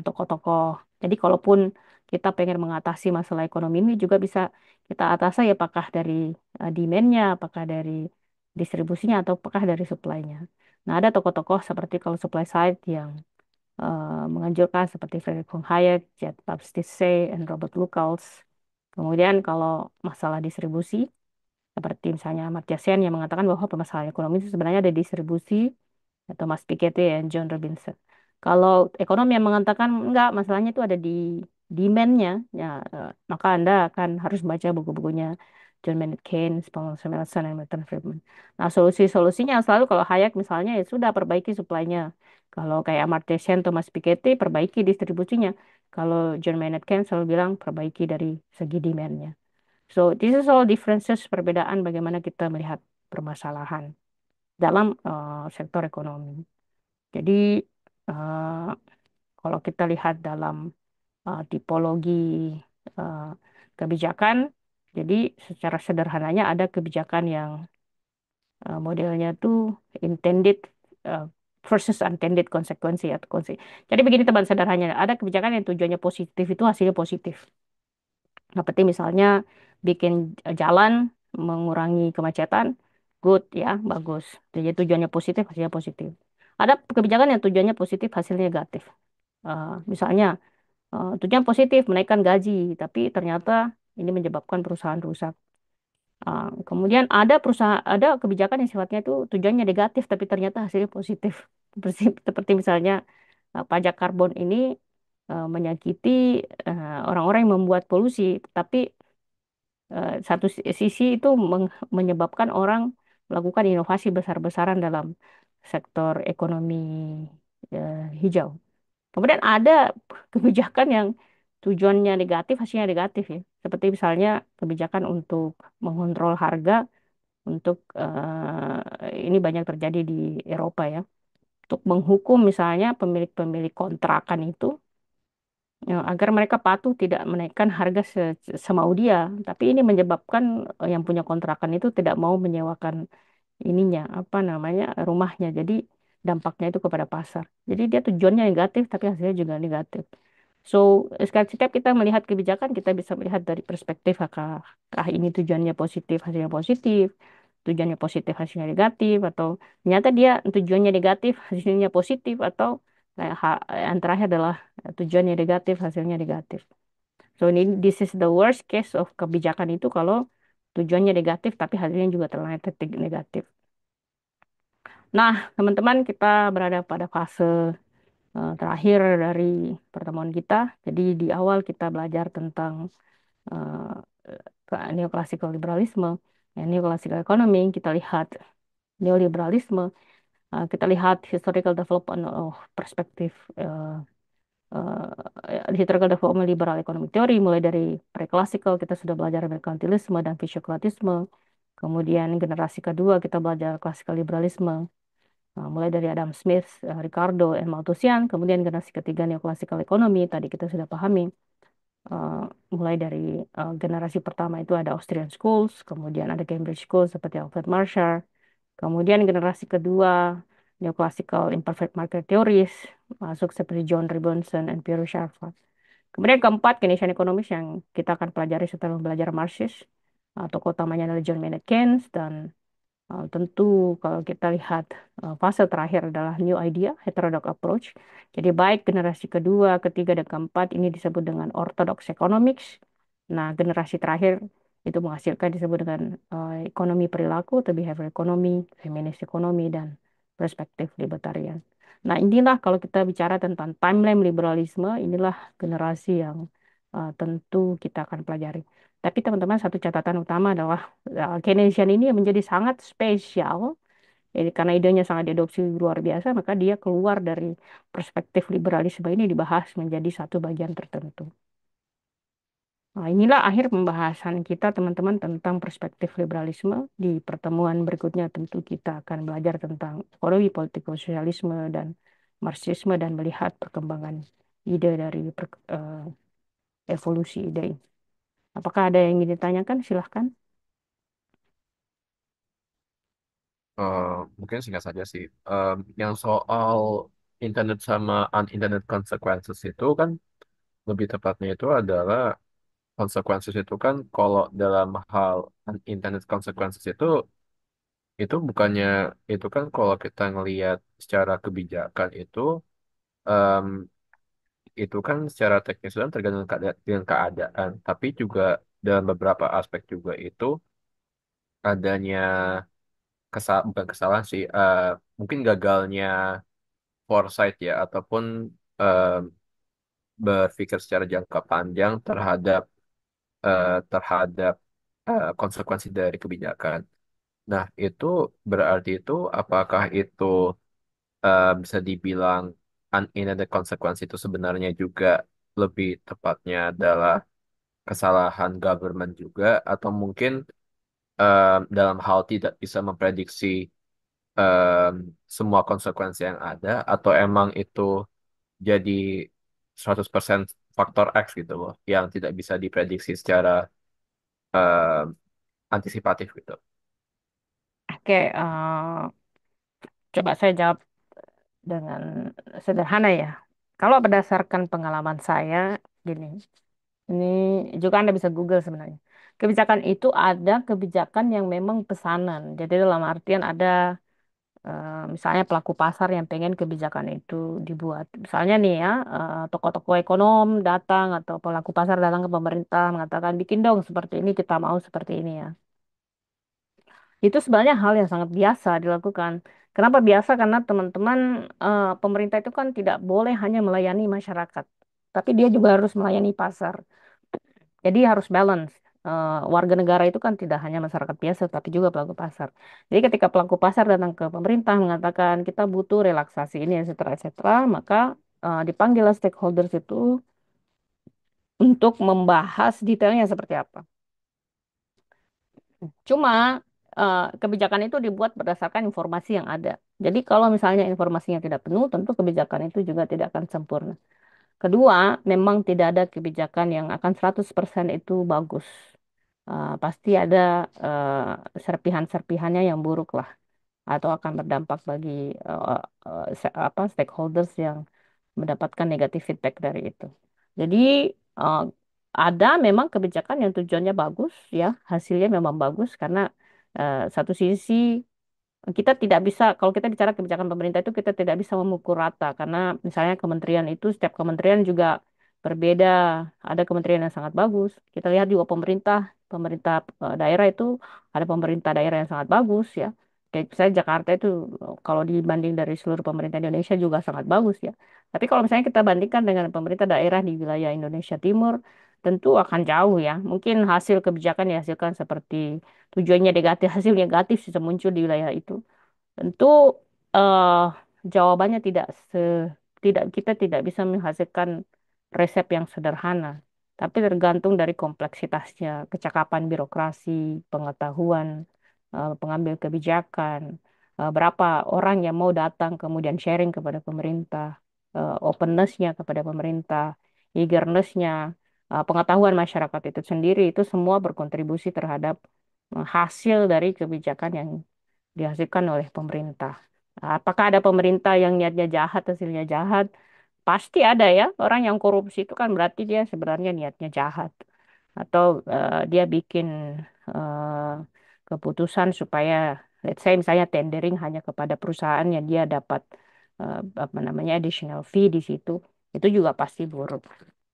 A: tokoh-tokoh. Jadi kalaupun kita pengen mengatasi masalah ekonomi ini juga bisa kita atasi ya, apakah dari demand-nya, apakah dari distribusinya, atau apakah dari supply-nya. Nah, ada tokoh-tokoh seperti kalau supply side yang menganjurkan seperti Friedrich von Hayek, Jet Baptiste, and Robert Luckels. Kemudian kalau masalah distribusi, seperti misalnya Amartya Sen yang mengatakan bahwa permasalahan ekonomi itu sebenarnya ada distribusi, atau Mas Piketty dan John Robinson. Kalau ekonom yang mengatakan enggak, masalahnya itu ada di demand-nya, ya, maka Anda akan harus baca buku-bukunya John Maynard Keynes, Paul Samuelson, dan Milton Friedman. Nah, solusi-solusinya selalu kalau Hayek misalnya ya sudah perbaiki supply-nya. Kalau kayak Amartya Sen, Thomas Piketty, perbaiki distribusinya. Kalau John Maynard Keynes selalu bilang perbaiki dari segi demand-nya. So, this is all differences, perbedaan bagaimana kita melihat permasalahan dalam sektor ekonomi. Jadi, eh, kalau kita lihat dalam tipologi eh, kebijakan, jadi secara sederhananya ada kebijakan yang modelnya tuh intended eh, versus unintended konsekuensi atau Jadi begini teman, sederhananya, ada kebijakan yang tujuannya positif itu hasilnya positif. Seperti misalnya bikin jalan, mengurangi kemacetan, good ya, bagus. Jadi tujuannya positif, hasilnya positif. Ada kebijakan yang tujuannya positif, hasilnya negatif. Misalnya tujuan positif menaikkan gaji, tapi ternyata ini menyebabkan perusahaan rusak. Kemudian ada perusahaan, ada kebijakan yang sifatnya itu tujuannya negatif, tapi ternyata hasilnya positif. Seperti misalnya pajak karbon ini menyakiti orang-orang yang membuat polusi, tapi satu sisi itu menyebabkan orang melakukan inovasi besar-besaran dalam sektor ekonomi hijau. Kemudian ada kebijakan yang tujuannya negatif, hasilnya negatif ya. Seperti misalnya kebijakan untuk mengontrol harga, untuk ini banyak terjadi di Eropa ya. Untuk menghukum misalnya pemilik-pemilik kontrakan itu, ya, agar mereka patuh tidak menaikkan harga semau dia. Tapi ini menyebabkan yang punya kontrakan itu tidak mau menyewakan ininya, apa namanya, rumahnya. Jadi dampaknya itu kepada pasar. Jadi dia tujuannya negatif, tapi hasilnya juga negatif. So, setiap kita melihat kebijakan, kita bisa melihat dari perspektif apakah ini tujuannya positif, hasilnya positif, tujuannya positif, hasilnya negatif, atau ternyata dia tujuannya negatif, hasilnya positif, atau yang terakhir adalah tujuannya negatif, hasilnya negatif. So, ini this is the worst case of kebijakan itu kalau tujuannya negatif, tapi hasilnya juga ternyata negatif. Nah, teman-teman, kita berada pada fase terakhir dari pertemuan kita. Jadi di awal kita belajar tentang neoclassical liberalisme, neoclassical economy. Kita lihat neoliberalisme, kita lihat historical development of perspektif historical development liberal economic theory, mulai dari pre-classical kita sudah belajar merkantilisme dan fisiokratisme. Kemudian generasi kedua kita belajar classical liberalisme, mulai dari Adam Smith, Ricardo, dan Malthusian. Kemudian generasi ketiga neoclassical economy, tadi kita sudah pahami. Uh, Mulai dari generasi pertama itu ada Austrian schools, kemudian ada Cambridge schools seperti Alfred Marshall. Kemudian generasi kedua neoclassical imperfect market theories, masuk seperti John Robinson dan Pierre Schaeffer. Kemudian keempat, Keynesian economics yang kita akan pelajari setelah belajar Marxist. Tokoh utamanya adalah John Maynard Keynes dan Tentu kalau kita lihat fase terakhir adalah new idea, heterodox approach. Jadi baik generasi kedua, ketiga, dan keempat ini disebut dengan orthodox economics. Nah, generasi terakhir itu menghasilkan disebut dengan ekonomi perilaku atau behavior economy, feminist economy, dan perspektif libertarian. Nah, inilah kalau kita bicara tentang timeline liberalisme, inilah generasi yang tentu kita akan pelajari. Tapi teman-teman, satu catatan utama adalah Keynesian ini menjadi sangat spesial. Jadi karena idenya sangat diadopsi luar biasa, maka dia keluar dari perspektif liberalisme ini dibahas menjadi satu bagian tertentu. Nah, inilah akhir pembahasan kita teman-teman tentang perspektif liberalisme. Di pertemuan berikutnya tentu kita akan belajar tentang ekonomi politik sosialisme dan Marxisme dan melihat perkembangan ide dari evolusi ide ini. Apakah ada yang ingin ditanyakan? Silahkan.
B: Eh, Mungkin singkat saja sih. Yang soal internet sama unintended consequences itu kan lebih tepatnya itu adalah consequences itu kan kalau dalam hal unintended consequences itu bukannya itu kan kalau kita ngelihat secara kebijakan em, itu kan secara teknis dan tergantung dengan keadaan, tapi juga dalam beberapa aspek juga itu adanya bukan kesalahan sih, mungkin gagalnya foresight ya ataupun em, berpikir secara jangka panjang terhadap konsekuensi dari kebijakan. Nah, itu berarti itu apakah itu bisa dibilang unintended consequence itu sebenarnya juga lebih tepatnya adalah kesalahan government juga atau mungkin dalam hal tidak bisa memprediksi em, semua konsekuensi yang ada atau emang itu jadi 100% faktor X gitu loh yang tidak bisa diprediksi secara em, antisipatif gitu.
A: Oke, coba saya jawab dengan sederhana ya. Kalau berdasarkan pengalaman saya, gini, ini juga Anda bisa Google sebenarnya. Kebijakan itu ada kebijakan yang memang pesanan. Jadi dalam artian ada misalnya pelaku pasar yang pengen kebijakan itu dibuat. Misalnya nih ya, tokoh-tokoh ekonom datang atau pelaku pasar datang ke pemerintah mengatakan bikin dong seperti ini, kita mau seperti ini ya. Itu sebenarnya hal yang sangat biasa dilakukan. Kenapa biasa? Karena teman-teman pemerintah itu kan tidak boleh hanya melayani masyarakat, tapi dia juga harus melayani pasar. Jadi harus balance. Warga negara itu kan tidak hanya masyarakat biasa, tapi juga pelaku pasar. Jadi ketika pelaku pasar datang ke pemerintah mengatakan kita butuh relaksasi ini, etc., etc., maka dipanggil stakeholders itu untuk membahas detailnya seperti apa. Cuma kebijakan itu dibuat berdasarkan informasi yang ada. Jadi kalau misalnya informasinya tidak penuh, tentu kebijakan itu juga tidak akan sempurna. Kedua, memang tidak ada kebijakan yang akan 100% itu bagus. Pasti ada serpihan-serpihannya yang buruk lah atau akan berdampak bagi stakeholders yang mendapatkan negatif feedback dari itu. Jadi eh, ada memang kebijakan yang tujuannya bagus ya, hasilnya memang bagus karena satu sisi kita tidak bisa, kalau kita bicara kebijakan pemerintah itu kita tidak bisa memukul rata karena misalnya kementerian itu setiap kementerian juga berbeda. Ada kementerian yang sangat bagus. Kita lihat juga pemerintah daerah itu ada pemerintah daerah yang sangat bagus ya. Kayak misalnya Jakarta itu kalau dibanding dari seluruh pemerintah Indonesia juga sangat bagus ya. Tapi kalau misalnya kita bandingkan dengan pemerintah daerah di wilayah Indonesia Timur, tentu akan jauh ya. Mungkin hasil kebijakan dihasilkan seperti tujuannya negatif, hasil negatif bisa muncul di wilayah itu. Tentu eh, jawabannya tidak kita tidak bisa menghasilkan resep yang sederhana, tapi tergantung dari kompleksitasnya, kecakapan birokrasi, pengetahuan pengambil kebijakan, berapa orang yang mau datang kemudian sharing kepada pemerintah, openness-nya kepada pemerintah, eagerness-nya, pengetahuan masyarakat itu sendiri itu semua berkontribusi terhadap hasil dari kebijakan yang dihasilkan oleh pemerintah. Apakah ada pemerintah yang niatnya jahat, hasilnya jahat? Pasti ada ya. Orang yang korupsi itu kan berarti dia sebenarnya niatnya jahat. Atau dia bikin eh, keputusan supaya let's say misalnya tendering hanya kepada perusahaan yang dia dapat apa namanya additional fee di situ, itu juga pasti buruk.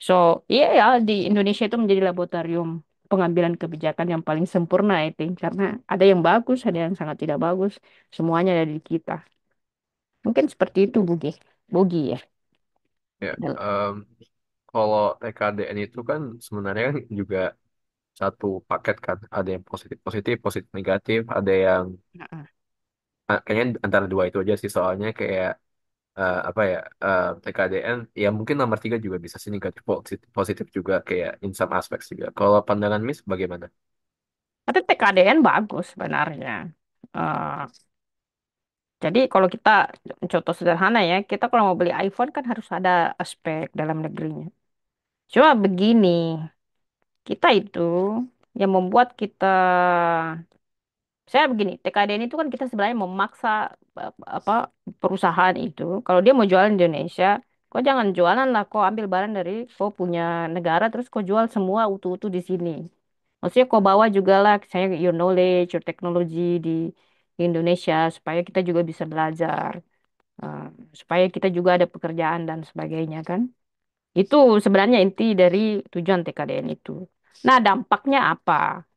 A: So, iya ya di Indonesia itu menjadi laboratorium pengambilan kebijakan yang paling sempurna, I think, karena ada yang bagus, ada yang sangat tidak bagus, semuanya ada di kita. Mungkin seperti itu, Bugi. Bugi ya.
B: Ya, kalau TKDN itu kan sebenarnya kan juga satu paket kan. Ada yang positif positif, positif negatif, ada yang
A: Heeh.
B: kayaknya antara dua itu aja sih soalnya kayak apa ya TKDN ya mungkin nomor tiga juga bisa sih negatif positif, positif juga kayak in some aspects juga. Kalau pandangan Miss bagaimana?
A: Tapi TKDN bagus sebenarnya. Eh, jadi kalau kita contoh sederhana ya, kita kalau mau beli iPhone kan harus ada aspek dalam negerinya. Cuma begini, kita itu yang membuat kita, saya begini, TKDN itu kan kita sebenarnya memaksa apa perusahaan itu, kalau dia mau jualan di Indonesia, kok jangan jualan lah, kok ambil barang dari kok punya negara terus kok jual semua utuh-utuh di sini. Maksudnya kok bawa juga lah, saya your knowledge, your technology di Indonesia supaya kita juga bisa belajar, eh, supaya kita juga ada pekerjaan dan sebagainya kan. Itu sebenarnya inti dari tujuan TKDN itu. Nah, dampaknya apa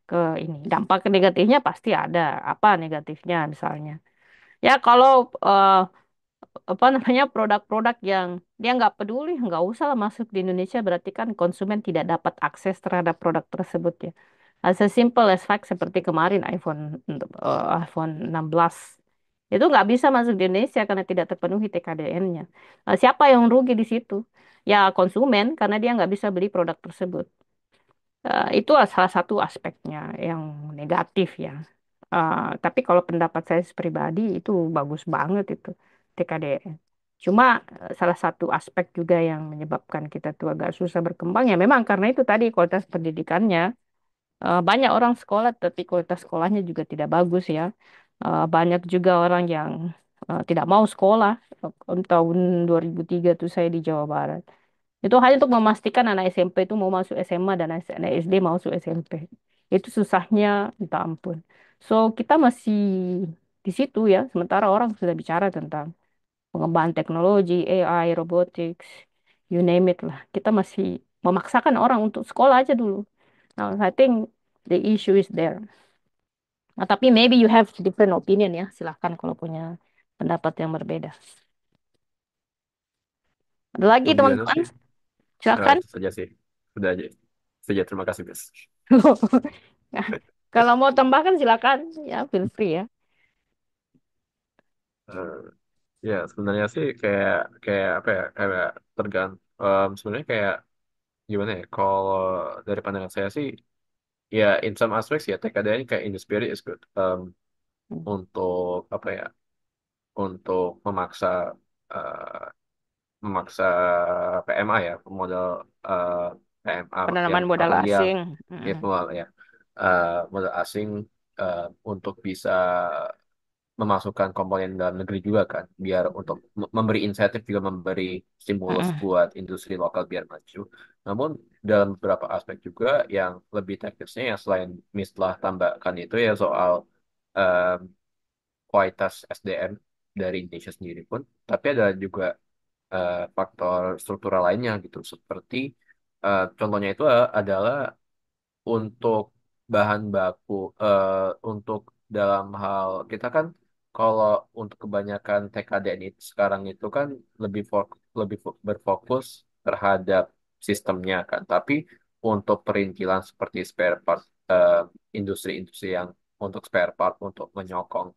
A: ke ini? Dampak negatifnya pasti ada. Apa negatifnya misalnya? Ya kalau apa namanya produk-produk yang dia nggak peduli, nggak usah lah masuk di Indonesia, berarti kan konsumen tidak dapat akses terhadap produk tersebut ya. As simple as fact seperti kemarin iPhone 16 itu nggak bisa masuk di Indonesia karena tidak terpenuhi TKDN-nya. Siapa yang rugi di situ? Ya konsumen karena dia nggak bisa beli produk tersebut. Itu salah satu aspeknya yang negatif ya. Tapi kalau pendapat saya pribadi itu bagus banget itu TKDN. Cuma salah satu aspek juga yang menyebabkan kita tuh agak susah berkembang ya memang karena itu tadi kualitas pendidikannya. Banyak orang sekolah tapi kualitas sekolahnya juga tidak bagus ya. Banyak juga orang yang tidak mau sekolah. Tahun 2003 tuh saya di Jawa Barat. Itu hanya untuk memastikan anak SMP itu mau masuk SMA dan anak SD mau masuk SMP. Itu susahnya minta ampun. So, kita masih di situ ya, sementara orang sudah bicara tentang pengembangan teknologi, AI, robotics, you name it lah. Kita masih memaksakan orang untuk sekolah aja dulu. Nah, I think the issue is there. Nah, tapi maybe you have different opinion ya. Silahkan kalau punya pendapat yang berbeda. Ada lagi
B: Kemudian
A: teman-teman?
B: sih
A: Silahkan.
B: itu saja sih. Sudah aja. Saja terima kasih Miss.
A: Nah, kalau mau tambahkan silakan ya feel free ya.
B: Eh, ya sebenarnya sih kayak kayak apa ya kayak sebenarnya kayak gimana ya kalau dari pandangan saya sih ya in some aspects ya TKDN kayak in the spirit is good. Untuk apa ya untuk eh, memaksa PMA ya model eh, PMA yang
A: Penanaman modal
B: familiar
A: asing.
B: itu
A: Mm.
B: ya model asing untuk bisa memasukkan komponen dalam negeri juga kan biar untuk memberi insentif juga memberi stimulus
A: Mm.
B: buat industri lokal biar maju. Namun dalam beberapa aspek juga yang lebih teknisnya yang selain Miss telah tambahkan itu ya soal eh, kualitas SDM dari Indonesia sendiri pun, tapi ada juga faktor struktural lainnya gitu seperti contohnya itu adalah untuk bahan baku untuk dalam hal kita kan kalau untuk kebanyakan TKDN itu sekarang itu kan berfokus terhadap sistemnya kan tapi untuk perintilan seperti spare part eh, industri-industri yang untuk spare part untuk menyokong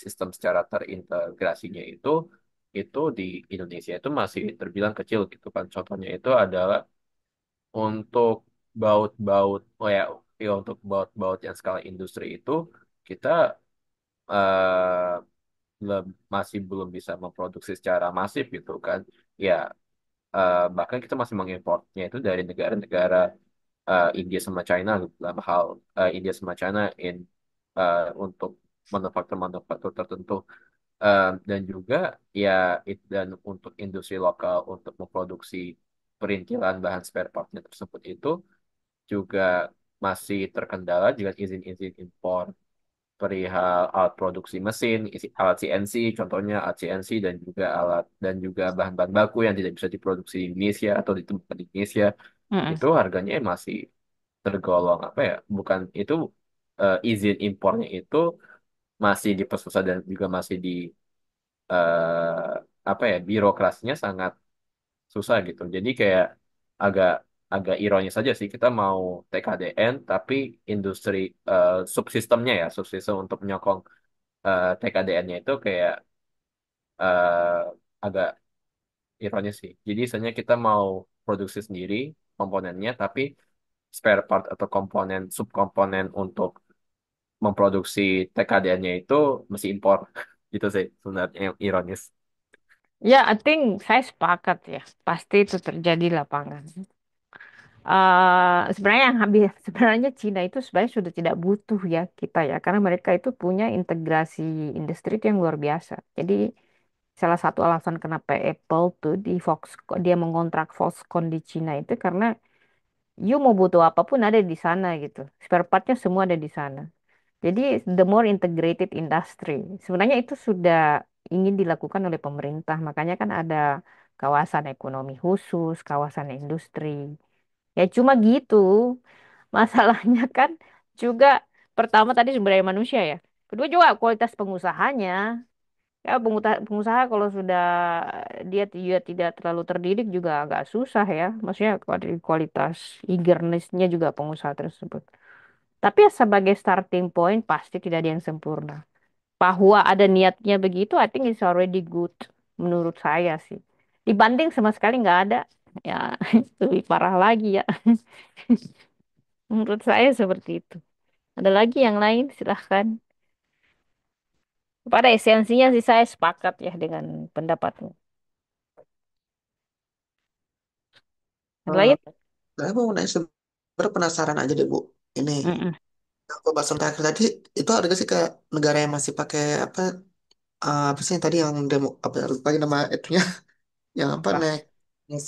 B: sistem secara terintegrasinya itu di Indonesia itu masih terbilang kecil gitu kan contohnya itu adalah untuk baut-baut, oh ya, ya untuk baut-baut yang skala industri itu kita eh, masih belum bisa memproduksi secara masif gitu kan. Ya, bahkan kita masih mengimportnya itu dari negara-negara India sama China gitu, dalam hal India sama China untuk manufaktur-manufaktur tertentu. Dan juga ya dan untuk industri lokal untuk memproduksi perintilan bahan spare partnya tersebut itu juga masih terkendala dengan izin-izin impor perihal alat produksi mesin, alat CNC, contohnya alat CNC dan juga bahan-bahan baku yang tidak bisa diproduksi di Indonesia atau ditemukan di Indonesia,
A: Mm-mm.
B: itu harganya masih tergolong apa ya? Bukan itu izin impornya itu masih dipersusah dan juga masih di apa ya birokrasinya sangat susah gitu. Jadi kayak agak agak ironis saja sih kita mau TKDN tapi industri subsistemnya ya subsistem untuk menyokong TKDN-nya itu kayak eh, agak ironis sih. Jadi misalnya kita mau produksi sendiri komponennya tapi spare part atau komponen subkomponen untuk memproduksi TKDN-nya itu mesti impor. Gitu sih sebenarnya yang ironis.
A: Ya, I think saya sepakat ya. Pasti itu terjadi di lapangan. Sebenarnya yang habis sebenarnya Cina itu sebenarnya sudah tidak butuh ya kita ya karena mereka itu punya integrasi industri itu yang luar biasa. Jadi salah satu alasan kenapa Apple tuh di Foxconn dia mengontrak Foxconn di Cina itu karena you mau butuh apapun ada di sana gitu. Spare partnya semua ada di sana. Jadi the more integrated industry. Sebenarnya itu sudah ingin dilakukan oleh pemerintah. Makanya kan ada kawasan ekonomi khusus, kawasan industri. Ya cuma gitu. Masalahnya kan juga pertama tadi sumber daya manusia ya. Kedua juga kualitas pengusahanya. Ya pengusaha kalau sudah dia tidak terlalu terdidik juga agak susah ya. Maksudnya kualitas eagerness-nya juga pengusaha tersebut. Tapi ya sebagai starting point pasti tidak ada yang sempurna. Bahwa ada niatnya begitu, I think it's already good menurut saya sih. Dibanding sama sekali nggak ada, ya lebih parah lagi ya. Menurut saya seperti itu. Ada lagi yang lain, silahkan. Pada esensinya sih saya sepakat ya dengan pendapatmu. Ada
C: Eh,
A: lain?
C: saya mau nanya sebenarnya penasaran aja deh Bu. Ini
A: Mm-mm.
C: pembahasan terakhir tadi itu ada gak sih kayak negara yang masih pakai apa sih yang tadi yang demo apa lupa lagi nama itunya yang apa
A: Apa?
C: nek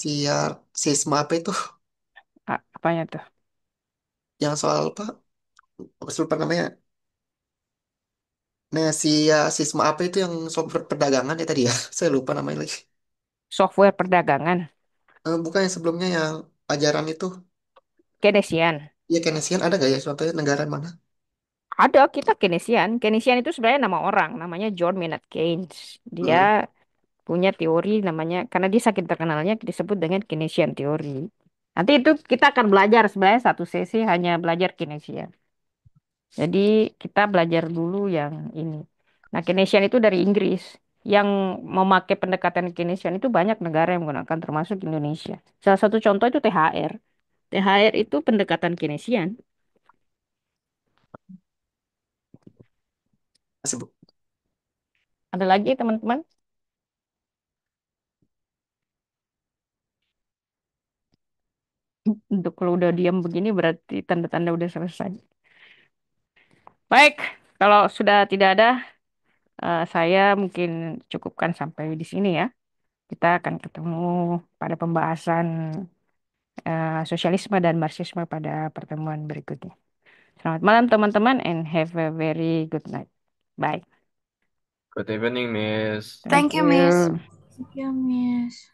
C: siar sisma apa itu
A: Apanya tuh?
C: yang soal apa sih lupa namanya Nesia sisma apa itu yang soal perdagangan ya tadi ya saya lupa namanya lagi.
A: Software perdagangan.
C: Bukan yang sebelumnya yang ajaran itu
A: Keynesian.
C: ya Keynesian ada gak ya contohnya negara mana?
A: Ada kita Keynesian. Keynesian itu sebenarnya nama orang, namanya John Maynard Keynes. Dia
C: Hmm.
A: punya teori namanya karena dia saking terkenalnya disebut dengan Keynesian teori. Nanti itu kita akan belajar sebenarnya satu sesi hanya belajar Keynesian. Jadi kita belajar dulu yang ini. Nah, Keynesian itu dari Inggris. Yang memakai pendekatan Keynesian itu banyak negara yang menggunakan termasuk Indonesia. Salah satu contoh itu THR. THR itu pendekatan Keynesian.
C: Masih Bu.
A: Ada lagi teman-teman? Untuk kalau udah diam begini berarti tanda-tanda udah selesai. Baik, kalau sudah tidak ada, saya mungkin cukupkan sampai di sini ya. Kita akan ketemu pada pembahasan sosialisme dan marxisme pada pertemuan berikutnya. Selamat malam teman-teman and have a very good night. Bye.
B: Good evening, Miss.
A: Thank
D: Thank you, Miss.
A: you.
D: Thank you, Miss.